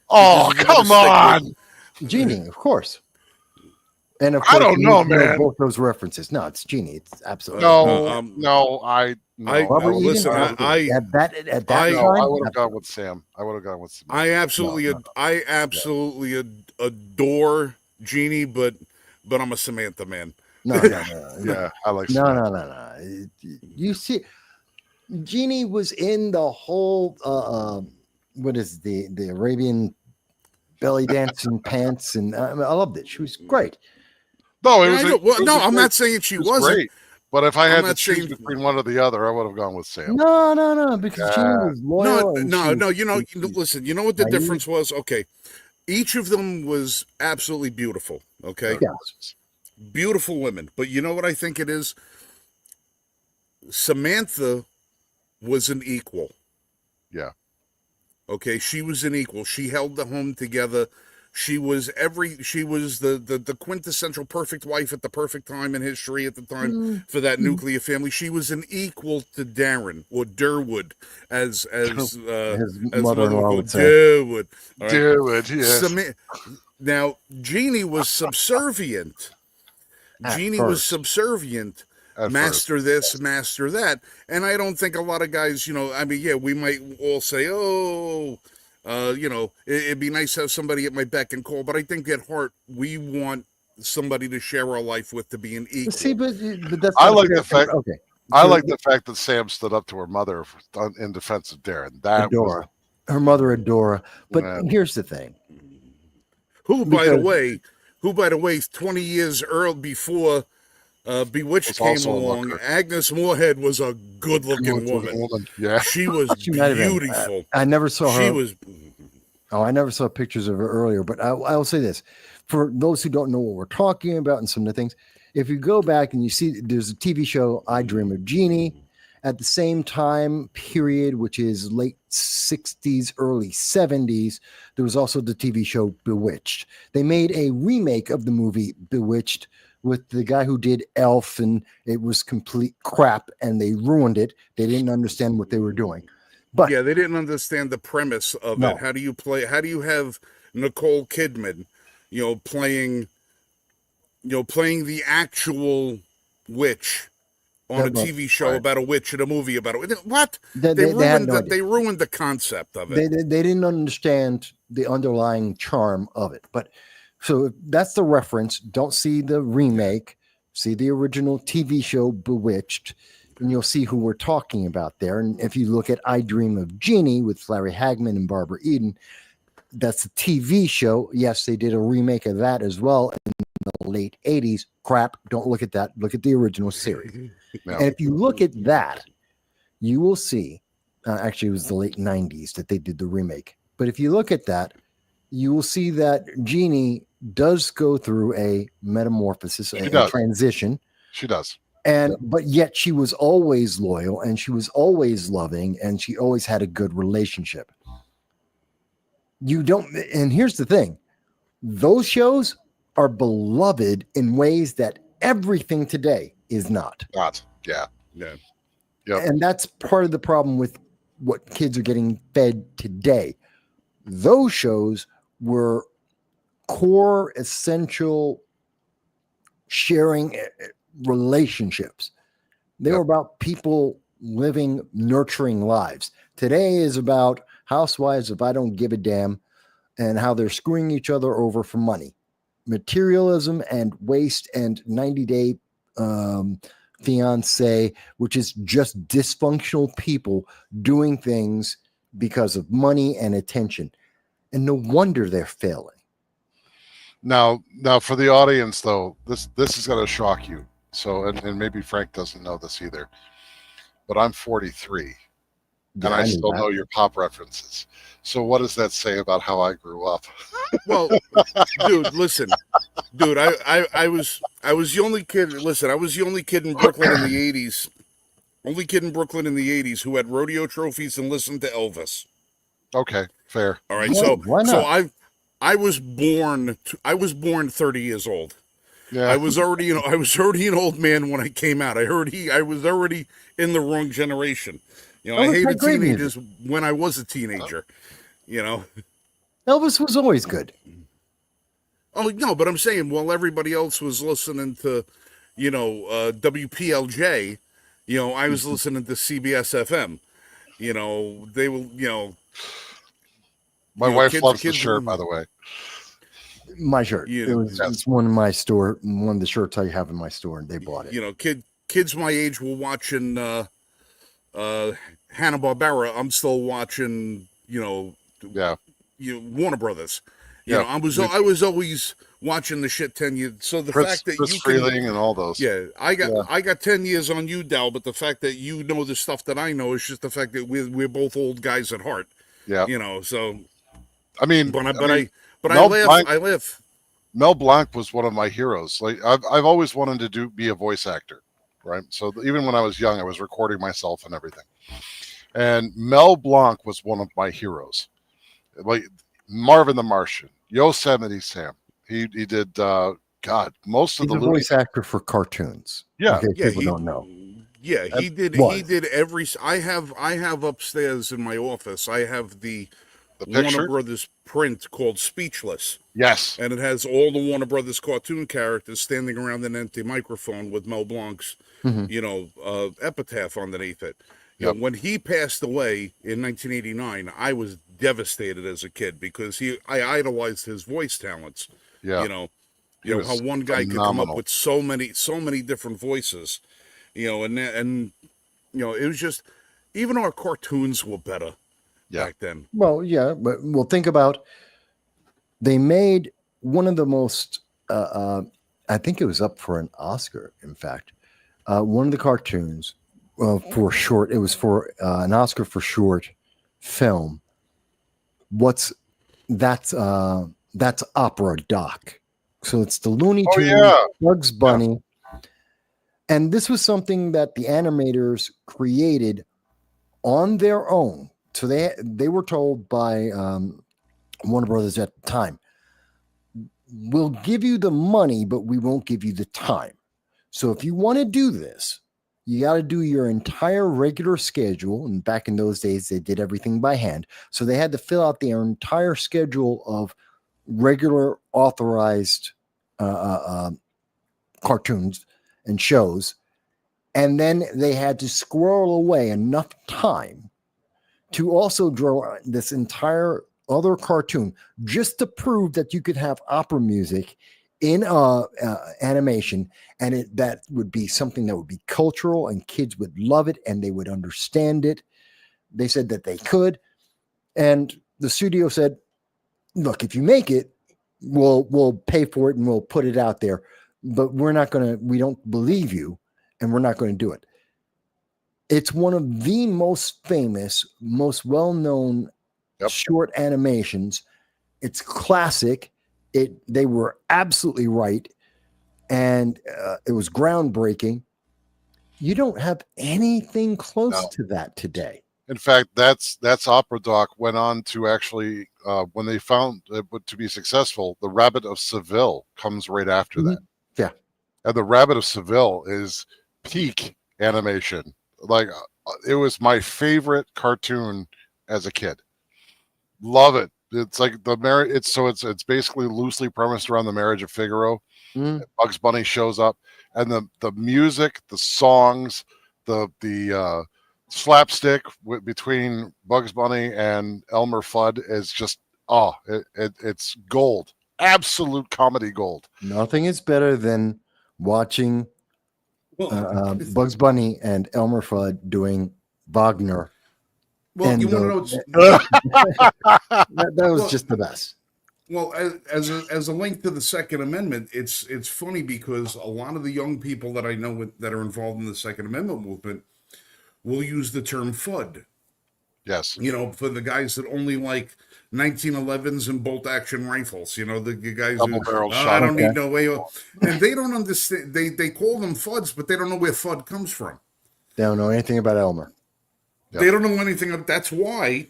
Oh, Because we're gonna come stick on. Genie, of course. And of I course, don't you know, man. both those references. No, it's Genie. It's absolutely No, um, no, I Barbara Eden, listen, at that I- no, I time. would have gone with Sam. I would have gone with Sam. I absolutely adore Jeannie, but I'm a Samantha man. No. Yeah, I like Sam. No. You see, Genie was in the whole what is the Arabian belly dancing pants, and I loved it. She was great. No, it Yeah, was. I know. Well, it no, was I'm great. not saying she It was wasn't. great. But if I I'm had to not choose saying- between one or the other, I would have gone with Sam. No, because Genie was loyal. and she was- Listen. You know what the naive. difference was? Okay, each of them was absolutely beautiful. Okay, Yes. beautiful women. But you know what I think it is? Samantha was an equal. Yeah. Okay, she was an equal. She held the home together. She was the quintessential perfect wife at the perfect time in history at the time for that nuclear family. She was an equal to Darren or Durwood as His as mother-in-law would say. Durwood. All right. Dude, yes. Now, Jeannie was subservient. At Jeannie was first. subservient. At Master first. this, master that. And I don't think a lot of guys, we might all say, it'd be nice to have somebody at my beck and call. But I think at heart, we want somebody to share our life with to be an equal. See, but that's. I not like fair. the fact- Okay. I So like the fact that Sam stood up to her mother in defense of Darren. That was Adora, her mother Adora. But Yeah. here's the thing. Who, by the Because- way, 20 years before Bewitched Was came also a along, looker. Agnes Moorehead was a good-looking woman. Yeah. She was She might have been. beautiful. I never saw her. She was. Oh, I never saw pictures of her earlier, but I will say this. For those who don't know what we're talking about and some of the things, if you go back and you see there's a TV show, I Dream of Jeannie, at the same time period, which is late 60s, early 70s, there was also the TV show Bewitched. They made a remake of the movie Bewitched with the guy who did Elf, and it was complete crap, and they ruined it. They didn't understand what they were doing. But Yeah, they didn't understand the premise of No. it. How do you have Nicole Kidman, playing the actual witch on a That was- TV show right. about a witch in a movie about a what? They had no idea. They ruined the concept of it. They didn't understand the underlying charm of it. But so if that's the reference. Don't see the remake. See the original TV show Bewitched, and you'll see who we're talking about there. And if you look at I Dream of Jeannie with Larry Hagman and Barbara Eden, that's a TV show. Yes, they did a remake of that as well in the late 80s. Crap. Don't look at that. Look at the original series. Yeah. And if you look at that, you will see, actually, it was the late 90s that they did the remake. But if you look at that, you will see that Jeannie does go through a metamorphosis, a does. transition. She does. But yet she was always loyal and she was always loving and she always had a good relationship. And here's the thing, those shows are beloved in ways that everything today is not. Not. Yeah. Yeah. Yep. And that's part of the problem with what kids are getting fed today. Those shows were core, essential sharing relationships. They were about people living, nurturing lives. Today is about housewives, if I don't give a damn, and how they're screwing each other over for money. Materialism and waste and 90-day fiance, which is just dysfunctional people doing things because of money and attention. And no wonder they're failing. Now for the audience though, this is going to shock you. So, and maybe Frank doesn't know this either, but I'm 43 and I still know your pop references. So what does that say about how I grew up? Well, dude, listen, dude, I was the only kid. Listen, I was the only kid in Brooklyn in the '80s. Only kid in Brooklyn in the '80s who had rodeo trophies and listened to Elvis. Okay, fair. All right, Yeah, why not? so I was born 30 years old. Yeah. I was already an old man when I came out. I was already in the wrong generation. You know, I Elvis had hated great teenagers when I was a teenager. You know. Elvis was always good. Oh no, but I'm saying while everybody else was listening to, WPLJ, I was listening to CBS FM. They will, My wife loves the shirt, by the way. My shirt. It's one of my store, one of the shirts I have in my store, and they bought it. Kids my age were watching Hanna-Barbera. I'm still watching, Warner Brothers. I was always watching the shit 10 years. So the fact that Chris Freeling and all those. Yeah, I got 10 years on you, Dal, but the fact that you know the stuff that I know is just the fact that we're both old guys at heart. Yeah. So I mean, I laugh. Mel Blanc was one of my heroes. Like I've always wanted to be a voice actor, right? So even when I was young, I was recording myself and everything. And Mel Blanc was one of my heroes. Like Marvin the Martian, Yosemite Sam. He did most of He's the a voice actor for cartoons. Yeah. People don't know. Yeah, he did. He did every. I have upstairs in my office. I have the Warner Brothers print called Speechless. Yes, and it has all the Warner Brothers cartoon characters standing around an empty microphone with Mel Blanc's, epitaph underneath it. When he passed away in 1989, I was devastated as a kid because I idolized his voice talents. Yeah, how one guy could come up with so many different voices. And it was just, even our cartoons were better back then. Well, yeah, but think about, they made one of the most, I think it was up for an Oscar, in fact, one of the cartoons for short, it was for an Oscar for short film. That's Opera Doc. So it's the Looney Tunes, Bugs Bunny. Yeah. And this was something that the animators created on their own. So they were told by Warner Brothers at the time, we'll give you the money, but we won't give you the time. So if you want to do this, you got to do your entire regular schedule. And back in those days, they did everything by hand. So they had to fill out their entire schedule of regular authorized cartoons and shows. And then they had to squirrel away enough time to also draw this entire other cartoon just to prove that you could have opera music in animation, and that would be something that would be cultural and kids would love it and they would understand it. They said that they could, and the studio said, look, if you make it, we'll pay for it and we'll put it out there, but we don't believe you and we're not going to do it. It's one of the most famous, most well-known short animations. It's classic. They were absolutely right, and it was groundbreaking. You don't have anything close to that today. In fact, that's Opera Doc went on to actually, when they found it to be successful, The Rabbit of Seville comes right after that. Yeah, and The Rabbit of Seville is peak animation. Like It was my favorite cartoon as a kid. Love it. It's like the marriage. It's basically loosely premised around the marriage of Figaro. Mm. Bugs Bunny shows up, and the music, the songs, the slapstick between Bugs Bunny and Elmer Fudd is just it's gold, absolute comedy gold. Nothing is better than watching Bugs Bunny and Elmer Fudd doing Wagner. Well, And you want to know? that was just the best. Well, as a link to the Second Amendment, it's funny because a lot of the young people that I know that are involved in the Second Amendment movement will use the term FUD. Yes. You know, for the guys that only like 1911s and bolt action rifles. You know, the guys Double who barrel I shot. don't need no way, and they don't understand. They call them FUDs, but they don't know where FUD comes from. They don't know anything about Elmer. Yep. They don't know anything. That's why.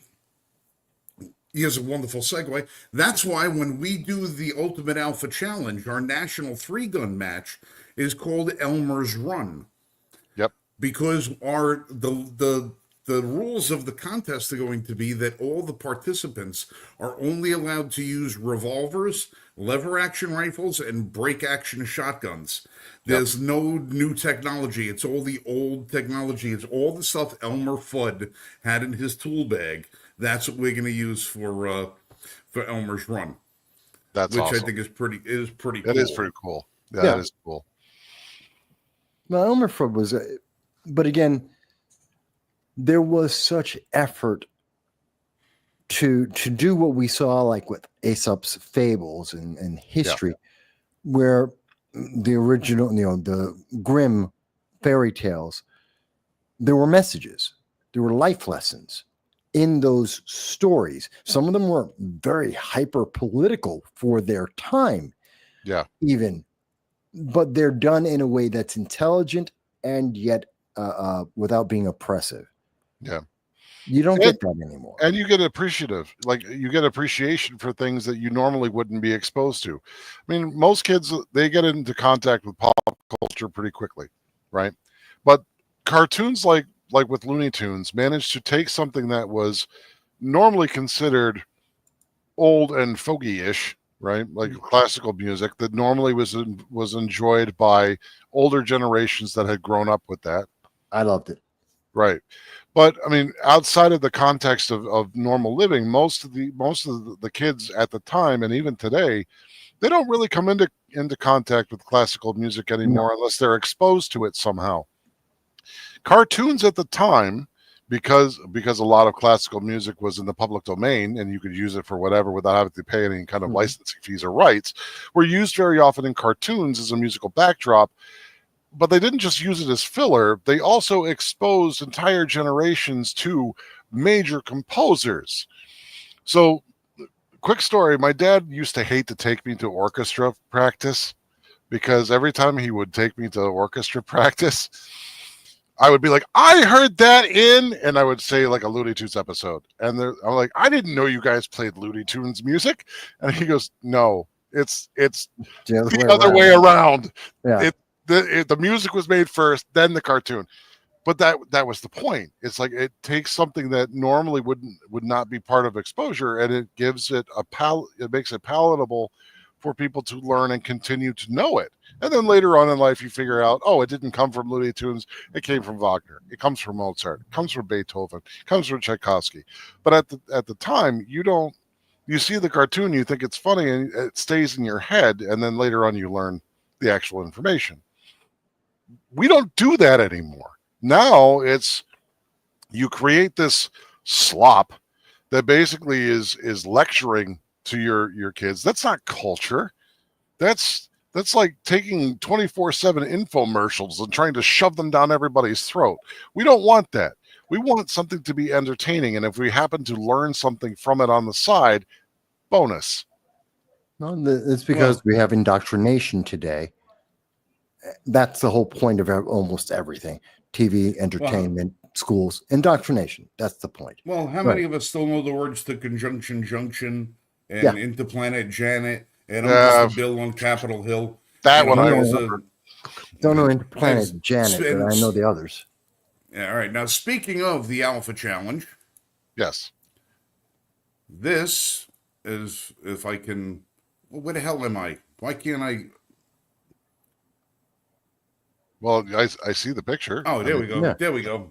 Here's a wonderful segue. That's why when we do the Ultimate Alpha Challenge, our national 3-gun match is called Elmer's Run. Yep. Because the rules of the contest are going to be that all the participants are only allowed to use revolvers, lever action rifles, and break action shotguns. There's no new technology. It's all the old technology. It's all the stuff Elmer Fudd had in his tool bag. That's what we're going to use for Elmer's Run. That's which awesome. I think is pretty cool. It is pretty cool. Yeah, Yeah. it is cool. Well, Elmer Fudd was, but again, there was such effort to do what we saw, like with Aesop's fables and history, where the original, the Grimm fairy tales, there were messages, there were life lessons in those stories. Some of them were very hyper political for their time, even, but they're done in a way that's intelligent and yet without being oppressive. Yeah. You don't get that anymore. And you get appreciative, like you get appreciation for things that you normally wouldn't be exposed to. I mean, most kids, they get into contact with pop culture pretty quickly, right? But cartoons like with Looney Tunes managed to take something that was normally considered old and fogey-ish, right? Like classical music that normally was enjoyed by older generations that had grown up with that. I loved it. Right. But I mean, outside of the context of normal living, most of the kids at the time and even today, they don't really come into contact with classical music anymore unless they're exposed to it somehow. Cartoons at the time, because a lot of classical music was in the public domain and you could use it for whatever without having to pay any kind of licensing fees or rights, were used very often in cartoons as a musical backdrop. But they didn't just use it as filler. They also exposed entire generations to major composers. So, quick story. My dad used to hate to take me to orchestra practice because every time he would take me to orchestra practice, I would be like, I heard that and I would say like a Looney Tunes episode. And I'm like, I didn't know you guys played Looney Tunes music. And he goes, no, it's the other way around. Yeah. The music was made first, then the cartoon. But that was the point. It's like it takes something that normally would not be part of exposure, and it gives it it makes it palatable for people to learn and continue to know it. And then later on in life, you figure out, oh, it didn't come from Looney Tunes. It came from Wagner. It comes from Mozart. It comes from Beethoven. It comes from Tchaikovsky. But at the time, you see the cartoon, you think it's funny, and it stays in your head, and then later on you learn the actual information. We don't do that anymore. Now it's you create this slop that basically is lecturing to your kids. That's not culture. That's like taking 24/7 infomercials and trying to shove them down everybody's throat. We don't want that. We want something to be entertaining, and if we happen to learn something from it on the side, bonus. No, it's because we have indoctrination today. That's the whole point of almost everything. TV, entertainment, schools, indoctrination. That's the point. Well, how many of us still know the words to conjunction junction and into planet Janet and I'm just a bill on Capitol Hill? That one I don't know into planet Janet, but I know the others. Yeah, all right. Now, speaking of the Alpha Challenge, Yes. this is, if I can, well, where the hell am I? Why can't I? Well, I see the picture. Oh, I there mean, we go. Yeah. There we go.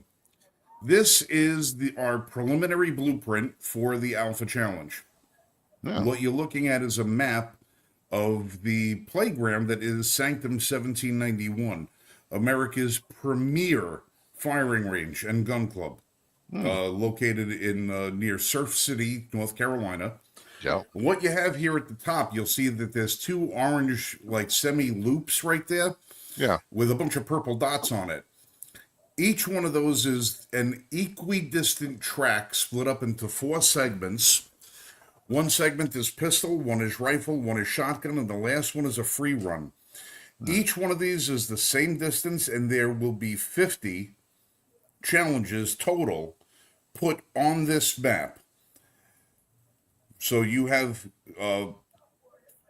This is our preliminary blueprint for the Alpha Challenge. yeah. What you're looking at is a map of the playground that is Sanctum 1791, America's premier firing range and gun club, located in near Surf City, North Carolina. Yeah. What you have here at the top, you'll see that there's two orange, like semi loops right there Yeah. with a bunch of purple dots on it. Each one of those is an equidistant track split up into 4 segments. One segment is pistol, one is rifle, one is shotgun, and the last one is a free run. Each one of these is the same distance, and there will be 50 challenges total put on this map. So you have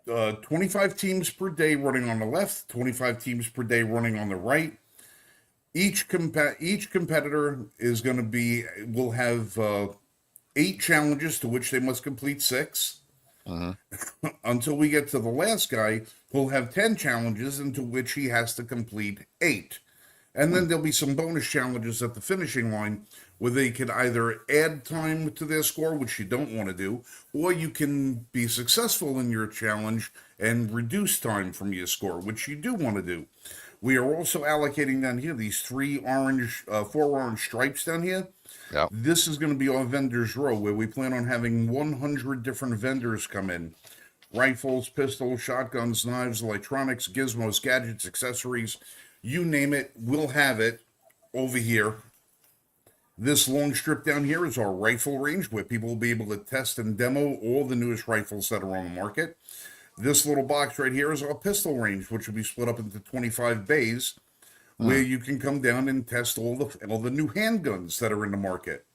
25 teams per day running on the left, 25 teams per day running on the right. Each competitor is going to will have 8 challenges to which they must complete 6. Until we get to the last guy, who'll have 10 challenges into which he has to complete 8. And then there'll be some bonus challenges at the finishing line where they can either add time to their score, which you don't want to do, or you can be successful in your challenge and reduce time from your score, which you do want to do. We are also allocating down here these 4 orange stripes down here. Yeah. This is going to be our vendors row, where we plan on having 100 different vendors come in. Rifles, pistols, shotguns, knives, electronics, gizmos, gadgets, accessories, you name it, we'll have it over here. This long strip down here is our rifle range, where people will be able to test and demo all the newest rifles that are on the market. This little box right here is our pistol range, which will be split up into 25 bays, where you can come down and test all the new handguns that are in the market.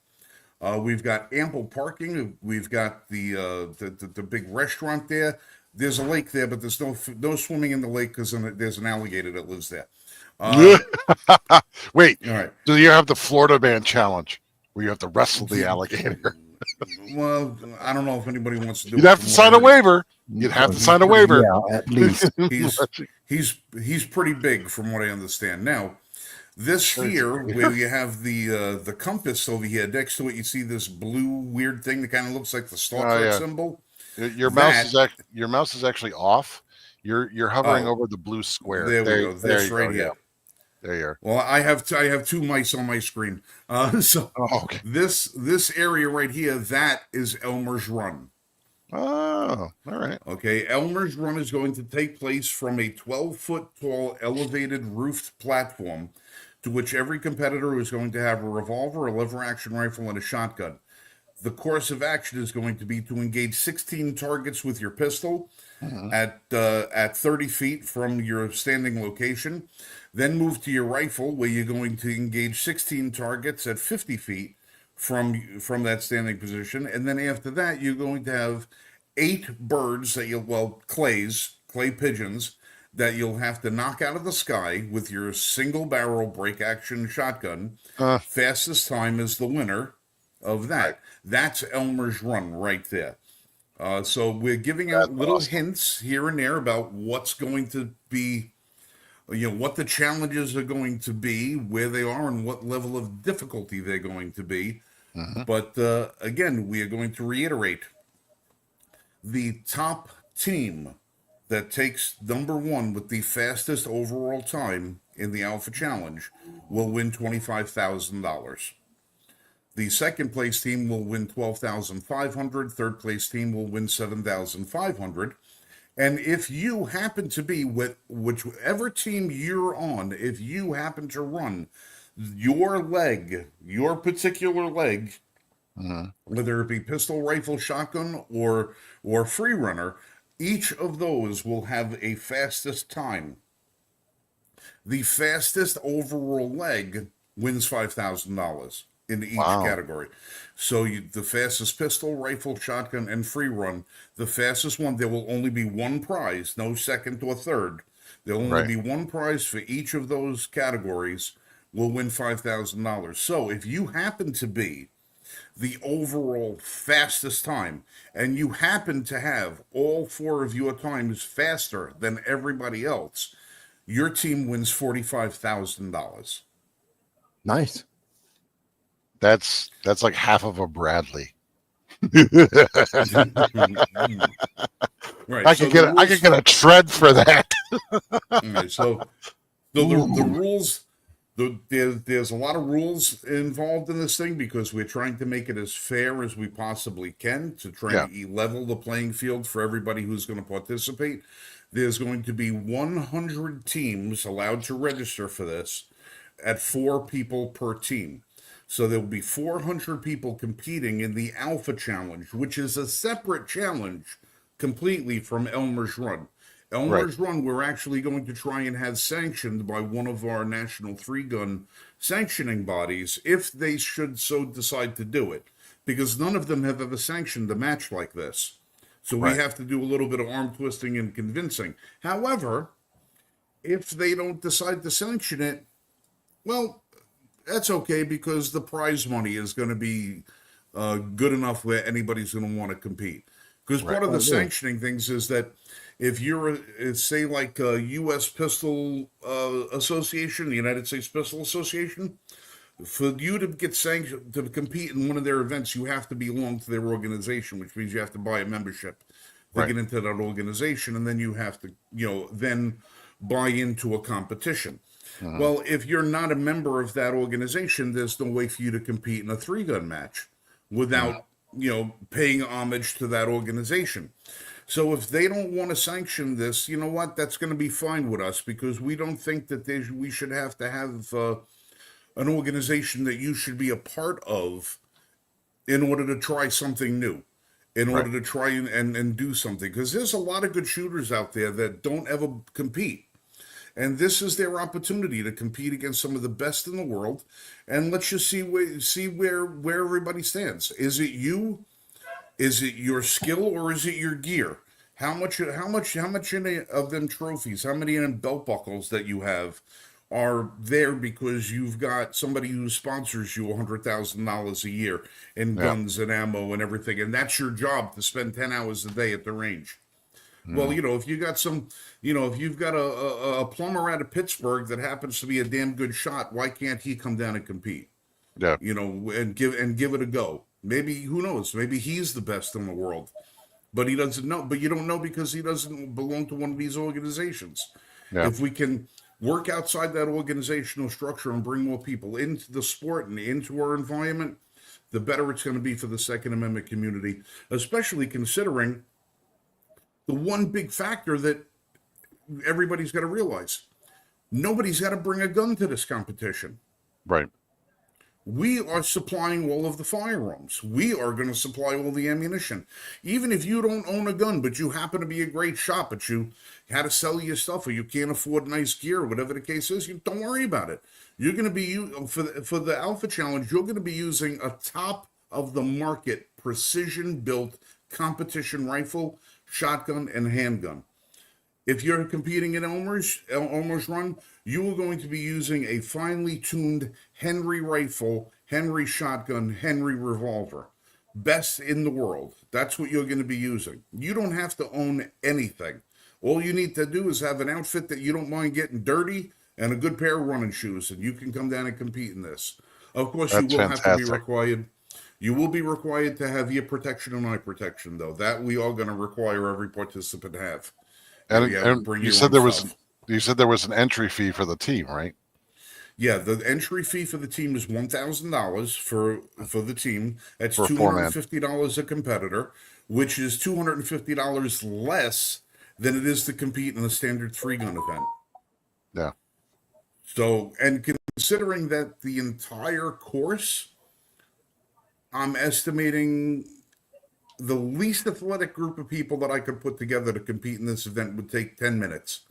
We've got ample parking. We've got the big restaurant there. There's a lake there, but there's no swimming in the lake because there's an alligator that lives there. Wait. All right. Do you have the Florida Man challenge where you have to wrestle the alligator? Well, I don't know if anybody wants to do You'd it. have to sign a waiver. You'd have to sign a waiver. Yeah, at least. He's pretty big from what I understand. Now, this here, where you have the compass over here, next to it, you see this blue weird thing that kind of looks like the Star Trek yeah. symbol. Your mouse is actually off. You're hovering over the blue square. There we go. That's right here. Yeah. There you are. Well, I have 2 mice on my screen. Okay. This area right here, that is Elmer's Run. Oh, all right. Okay, Elmer's Run is going to take place from a 12-foot tall elevated roofed platform to which every competitor is going to have a revolver, a lever-action rifle, and a shotgun. The course of action is going to be to engage 16 targets with your pistol at 30 feet from your standing location. Then move to your rifle, where you're going to engage 16 targets at 50 feet from that standing position. And then after that, you're going to have 8 birds that clay pigeons, that you'll have to knock out of the sky with your single barrel break action shotgun. Fastest time is the winner of that. Right. That's Elmer's Run right there. So we're giving out little hints here and there about what's going to be, what the challenges are going to be, where they are, and what level of difficulty they're going to be. But again, we are going to reiterate, the top team that takes number 1 with the fastest overall time in the Alpha Challenge will win $25,000. The second place team will win $12,500. Third place team will win $7,500. And if you happen to be with whichever team you're on, if you happen to run your particular leg, whether it be pistol, rifle, shotgun, or free runner, each of those will have a fastest time. The fastest overall leg wins $5,000 in each category. So the fastest pistol, rifle, shotgun, and free run, the fastest one, there will only be one prize, no second or third. There'll only be one prize for each of those categories, will win $5,000. So if you happen to be the overall fastest time, and you happen to have all 4 of your times faster than everybody else, your team wins $45,000. Nice. That's like half of a Bradley. Right. I So could the get a tread for that. right, so the rules. There's a lot of rules involved in this thing because we're trying to make it as fair as we possibly can to try Yeah. to level the playing field for everybody who's going to participate. There's going to be 100 teams allowed to register for this at 4 people per team. So there will be 400 people competing in the Alpha Challenge, which is a separate challenge completely from Elmer's Run. Right. Elmer's Run, we're actually going to try and have sanctioned by one of our national 3-gun sanctioning bodies if they should so decide to do it, because none of them have ever sanctioned a match like this. So we Right. have to do a little bit of arm twisting and convincing. However, if they don't decide to sanction it, well, that's okay because the prize money is going to be good enough where anybody's going to want to compete. Because part of the sanctioning things is that if you're, say, like a U.S. Pistol Association, the United States Pistol Association, for you to get sanctioned to compete in one of their events, you have to belong to their organization, which means you have to buy a membership to Right. get into that organization, and then you have to, then buy into a competition. Well, if you're not a member of that organization, there's no way for you to compete in a 3-gun match without, paying homage to that organization. So if they don't want to sanction this, you know what? That's going to be fine with us because we don't think that we should have to have an organization that you should be a part of in order to try something new, in order to try and do something. Because there's a lot of good shooters out there that don't ever compete. And this is their opportunity to compete against some of the best in the world. And let's just see where everybody stands. Is it you? Is it your skill or is it your gear? How much of them trophies, how many of them belt buckles that you have are there because you've got somebody who sponsors you $100,000 a year in guns and ammo and everything, and that's your job to spend 10 hours a day at the range. Well, if you got if you've got a plumber out of Pittsburgh that happens to be a damn good shot, why can't he come down and compete? Yeah. And give it a go. Maybe, who knows? Maybe he's the best in the world, but he doesn't know. But you don't know because he doesn't belong to one of these organizations. Yeah. If we can work outside that organizational structure and bring more people into the sport and into our environment, the better it's going to be for the Second Amendment community, especially considering the one big factor that everybody's got to realize. Nobody's got to bring a gun to this competition. Right. We are supplying all of the firearms. We are going to supply all the ammunition. Even if you don't own a gun, but you happen to be a great shot, but you had to sell your stuff or you can't afford nice gear, or whatever the case is, don't worry about it. You're going to be, for the Alpha Challenge, you're going to be using a top of the market precision built competition rifle, shotgun, and handgun. If you're competing in Elmer's Run, you are going to be using a finely tuned Henry rifle, Henry shotgun, Henry revolver. Best in the world. That's what you're going to be using. You don't have to own anything. All you need to do is have an outfit that you don't mind getting dirty and a good pair of running shoes, and you can come down and compete in this. Of course, That's you will have to be fantastic. required. You will be required to have ear protection and eye protection, though. That we are going to require every participant to have. And bring you your said own there was stuff. an entry fee for the team, right? Yeah, the entry fee for the team is $1,000 for the team. That's For a four-man. $250 a competitor, which is $250 less than it is to compete in a standard 3-gun event. Yeah. So, and considering that the entire course, I'm estimating the least athletic group of people that I could put together to compete in this event would take 10 minutes.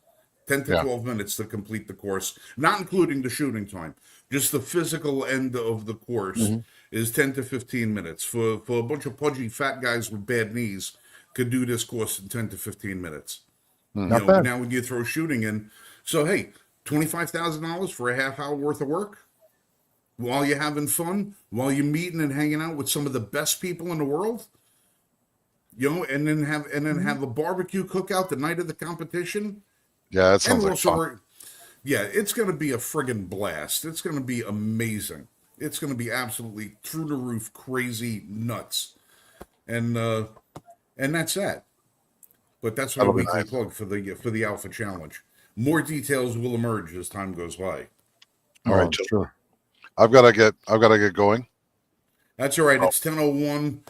10 to 12 minutes to complete the course, not including the shooting time. Just the physical end of the course is 10 to 15 minutes. For a bunch of pudgy fat guys with bad knees could do this course in 10 to 15 minutes. Not bad. Now when you throw shooting in, so hey, $25,000 for a half hour worth of work? while you're having fun, while you're meeting and hanging out with some of the best people in the world, and then have a barbecue cookout the night of the competition, Yeah, that and sounds like fun. yeah, it's going to be a friggin' blast. It's going to be amazing. It's going to be absolutely through the roof, crazy nuts, and uh, and that's that. But that's my That'll be weekly nice. plug for the Alpha Challenge. More details will emerge as time goes by. All right, Oh, children. sure. I've got to get going. That's all right. Oh, It's 10:01.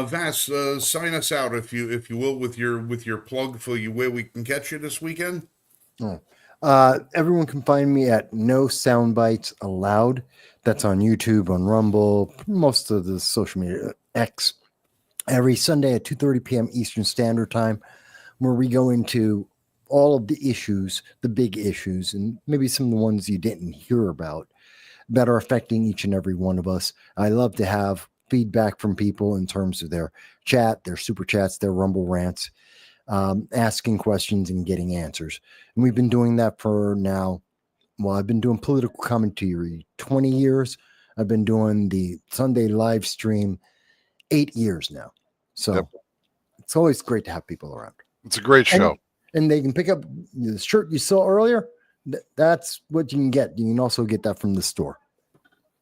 Vass, sign us out if you will with your plug for you where we can catch you this weekend. Oh. Everyone can find me at No Sound Bites Allowed. That's on YouTube, on Rumble, most of the social media, X, every Sunday at 2:30 p.m. Eastern Standard Time, where we go into all of the issues, the big issues, and maybe some of the ones you didn't hear about that are affecting each and every one of us. I love to have feedback from people in terms of their chat, their super chats, their Rumble rants, asking questions and getting answers. And we've been doing that for now. Well, I've been doing political commentary 20 years. I've been doing the Sunday live stream 8 years now. So yep. it's always great to have people around. It's a great show. And they can pick up the shirt you saw earlier. That's what you can get. You can also get that from the store.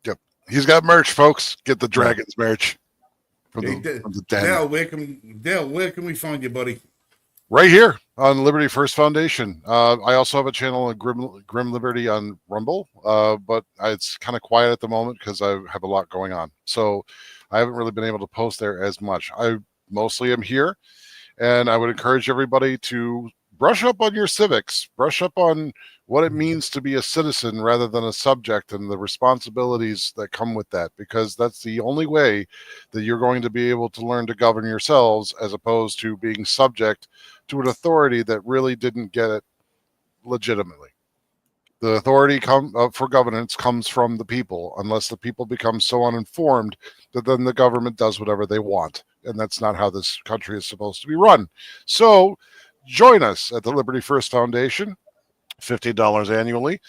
Yep. He's got merch, folks. Get the Dragons merch from Hey, the den. Dale, where can we find you, buddy? Right here on Liberty First Foundation. I also have a channel on Grim Liberty on Rumble, but it's kind of quiet at the moment because I have a lot going on. So I haven't really been able to post there as much. I mostly am here, and I would encourage everybody to brush up on your civics, brush up on what it means to be a citizen rather than a subject and the responsibilities that come with that, because that's the only way that you're going to be able to learn to govern yourselves as opposed to being subject to an authority that really didn't get it legitimately. The authority for governance comes from the people, unless the people become so uninformed that then the government does whatever they want. And that's not how this country is supposed to be run. So join us at the Liberty First Foundation, $50 annually.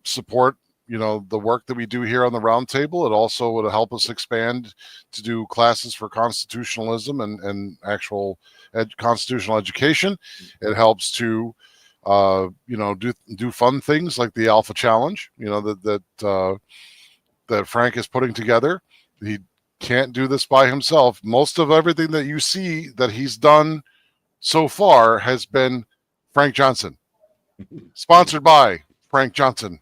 Support the work that we do here on the RoundTable. It also would help us expand to do classes for constitutionalism and actual constitutional education. It helps to do fun things like the Alpha Challenge, that Frank is putting together. He can't do this by himself. Most of everything that you see that he's done so far has been Frank Johnson. Sponsored by Frank Johnson.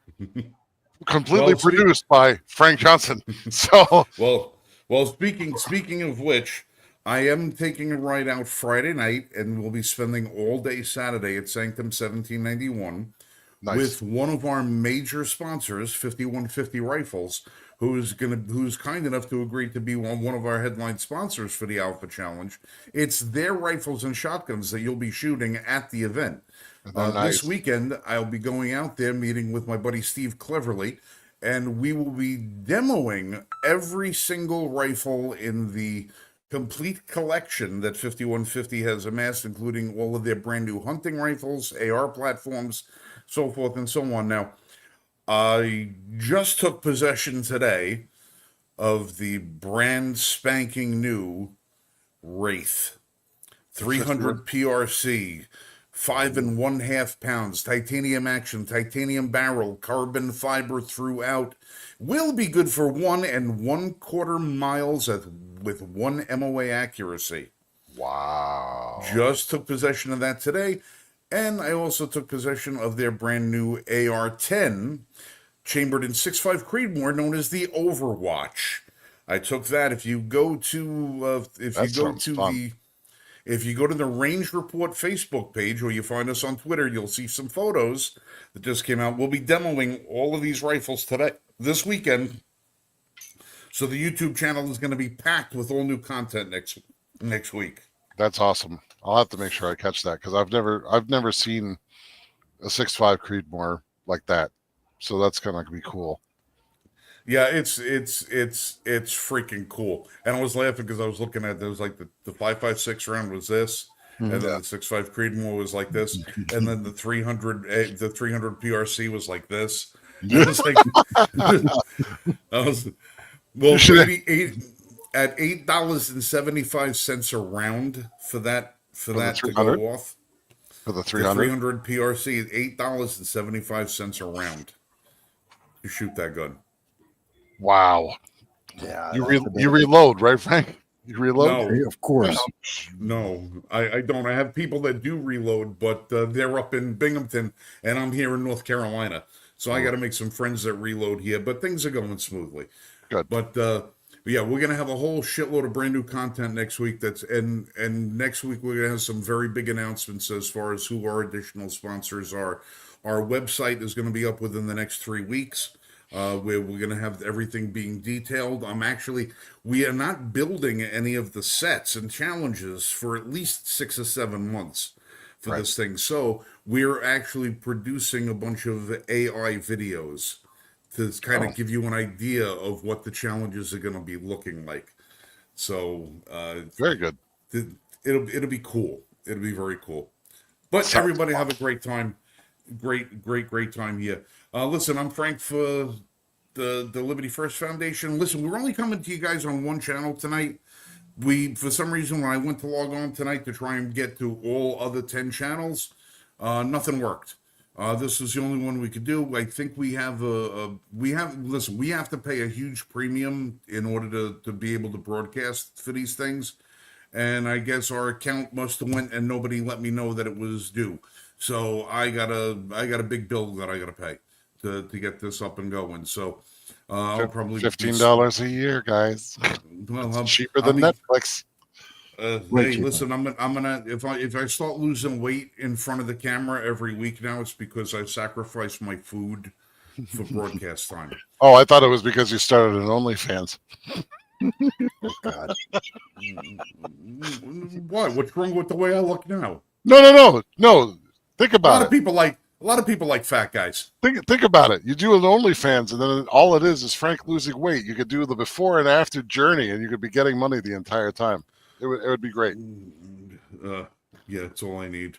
Completely produced by Frank Johnson. So well, speaking of which, I am taking a ride out Friday night, and we'll be spending all day Saturday at Sanctum 1791 nice. with one of our major sponsors, 5150 Rifles, who's kind enough to agree to be one of our headline sponsors for the Alpha Challenge. It's their rifles and shotguns that you'll be shooting at the event. Nice. This weekend, I'll be going out there meeting with my buddy Steve Cleverly, and we will be demoing every single rifle in the complete collection that 5150 has amassed, including all of their brand new hunting rifles, AR platforms, so forth and so on. Now, I just took possession today of the brand spanking new Wraith 300 PRC, 5.5 pounds, titanium action, titanium barrel, carbon fiber throughout. Will be good for 1 1/4 miles with 1 MOA accuracy. Wow. Just took possession of that today. And I also took possession of their brand new AR-10, chambered in 6.5 Creedmoor, known as the Overwatch. I took that. If you go to the Range Report Facebook page, or you find us on Twitter, you'll see some photos that just came out. We'll be demoing all of these rifles this weekend. So the YouTube channel is going to be packed with all new content next week. That's awesome. I'll have to make sure I catch that, because I've never seen a 6.5 Creedmoor like that. So that's gonna be cool. Yeah, it's freaking cool. And I was laughing because I was looking at there was like the 5.56 round was this, and then the 6.5 Creedmoor was like this, and then the 300 PRC was like this. I was like, I was well, You should- at $8.75 a round for that For the to 300? go off. For the The 300. 300 PRC is $8.75 a round to shoot that gun. Wow. Yeah, You reload, right, Frank? You reload? No, of course. no, I don't. I have people that do reload, but they're up in Binghamton, and I'm here in North Carolina. So I got to make some friends that reload here, but things are going smoothly. Good. But yeah, we're gonna have a whole shitload of brand new content next week. And next week we're gonna have some very big announcements as far as who our additional sponsors are. Our website is going to be up within the next 3 weeks. Where we're going to have everything being detailed. We are not building any of the sets and challenges for at least 6 or 7 months for Right. this thing. So we're actually producing a bunch of AI videos to kind of give you an idea of what the challenges are going to be looking like. So Very good. it'll be cool. It'll be very cool. But Sounds everybody have a great time. Great time here. Listen, I'm Frank for the Liberty First Foundation. Listen, we're only coming to you guys on one channel tonight. For some reason, when I went to log on tonight to try and get to all other 10 channels, nothing worked. This is the only one we could do. I think we have we have to pay a huge premium in order to be able to broadcast for these things. And I guess our account must have went and nobody let me know that it was due. So I got a big bill that I got to pay to get this up and going. So I'll probably $15 a year, guys. Well, It's cheaper than Netflix. Hey, listen, I'm gonna if I start losing weight in front of the camera every week now, it's because I sacrifice my food for broadcast time. Oh, I thought it was because you started an OnlyFans. God. Why? What's wrong with the way I look now? No. Think A about lot it. of people like fat guys. Think about it. You do an OnlyFans, and then all it is Frank losing weight. You could do the before and after journey, and you could be getting money the entire time. It would be great. Yeah, that's all I need.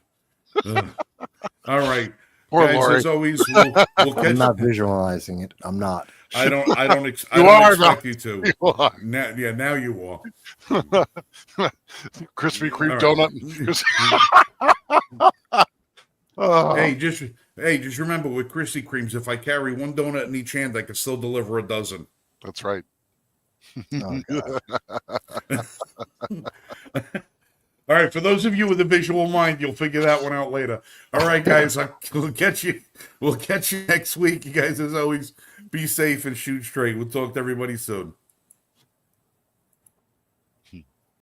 All right, Poor guys. Lori. As always, we'll I'm catch. not visualizing it. I'm not. I don't are expect now. you to. You are. Now you are. Krispy Kreme All right. donut. Oh, Hey, just remember with Krispy Kremes, if I carry one donut in each hand, I can still deliver a dozen. that's right. Oh, God. All right, for those of you with a visual mind, you'll figure that one out later. All right, guys, we'll catch you next week. You guys, as always, be safe and shoot straight. We'll talk to everybody soon.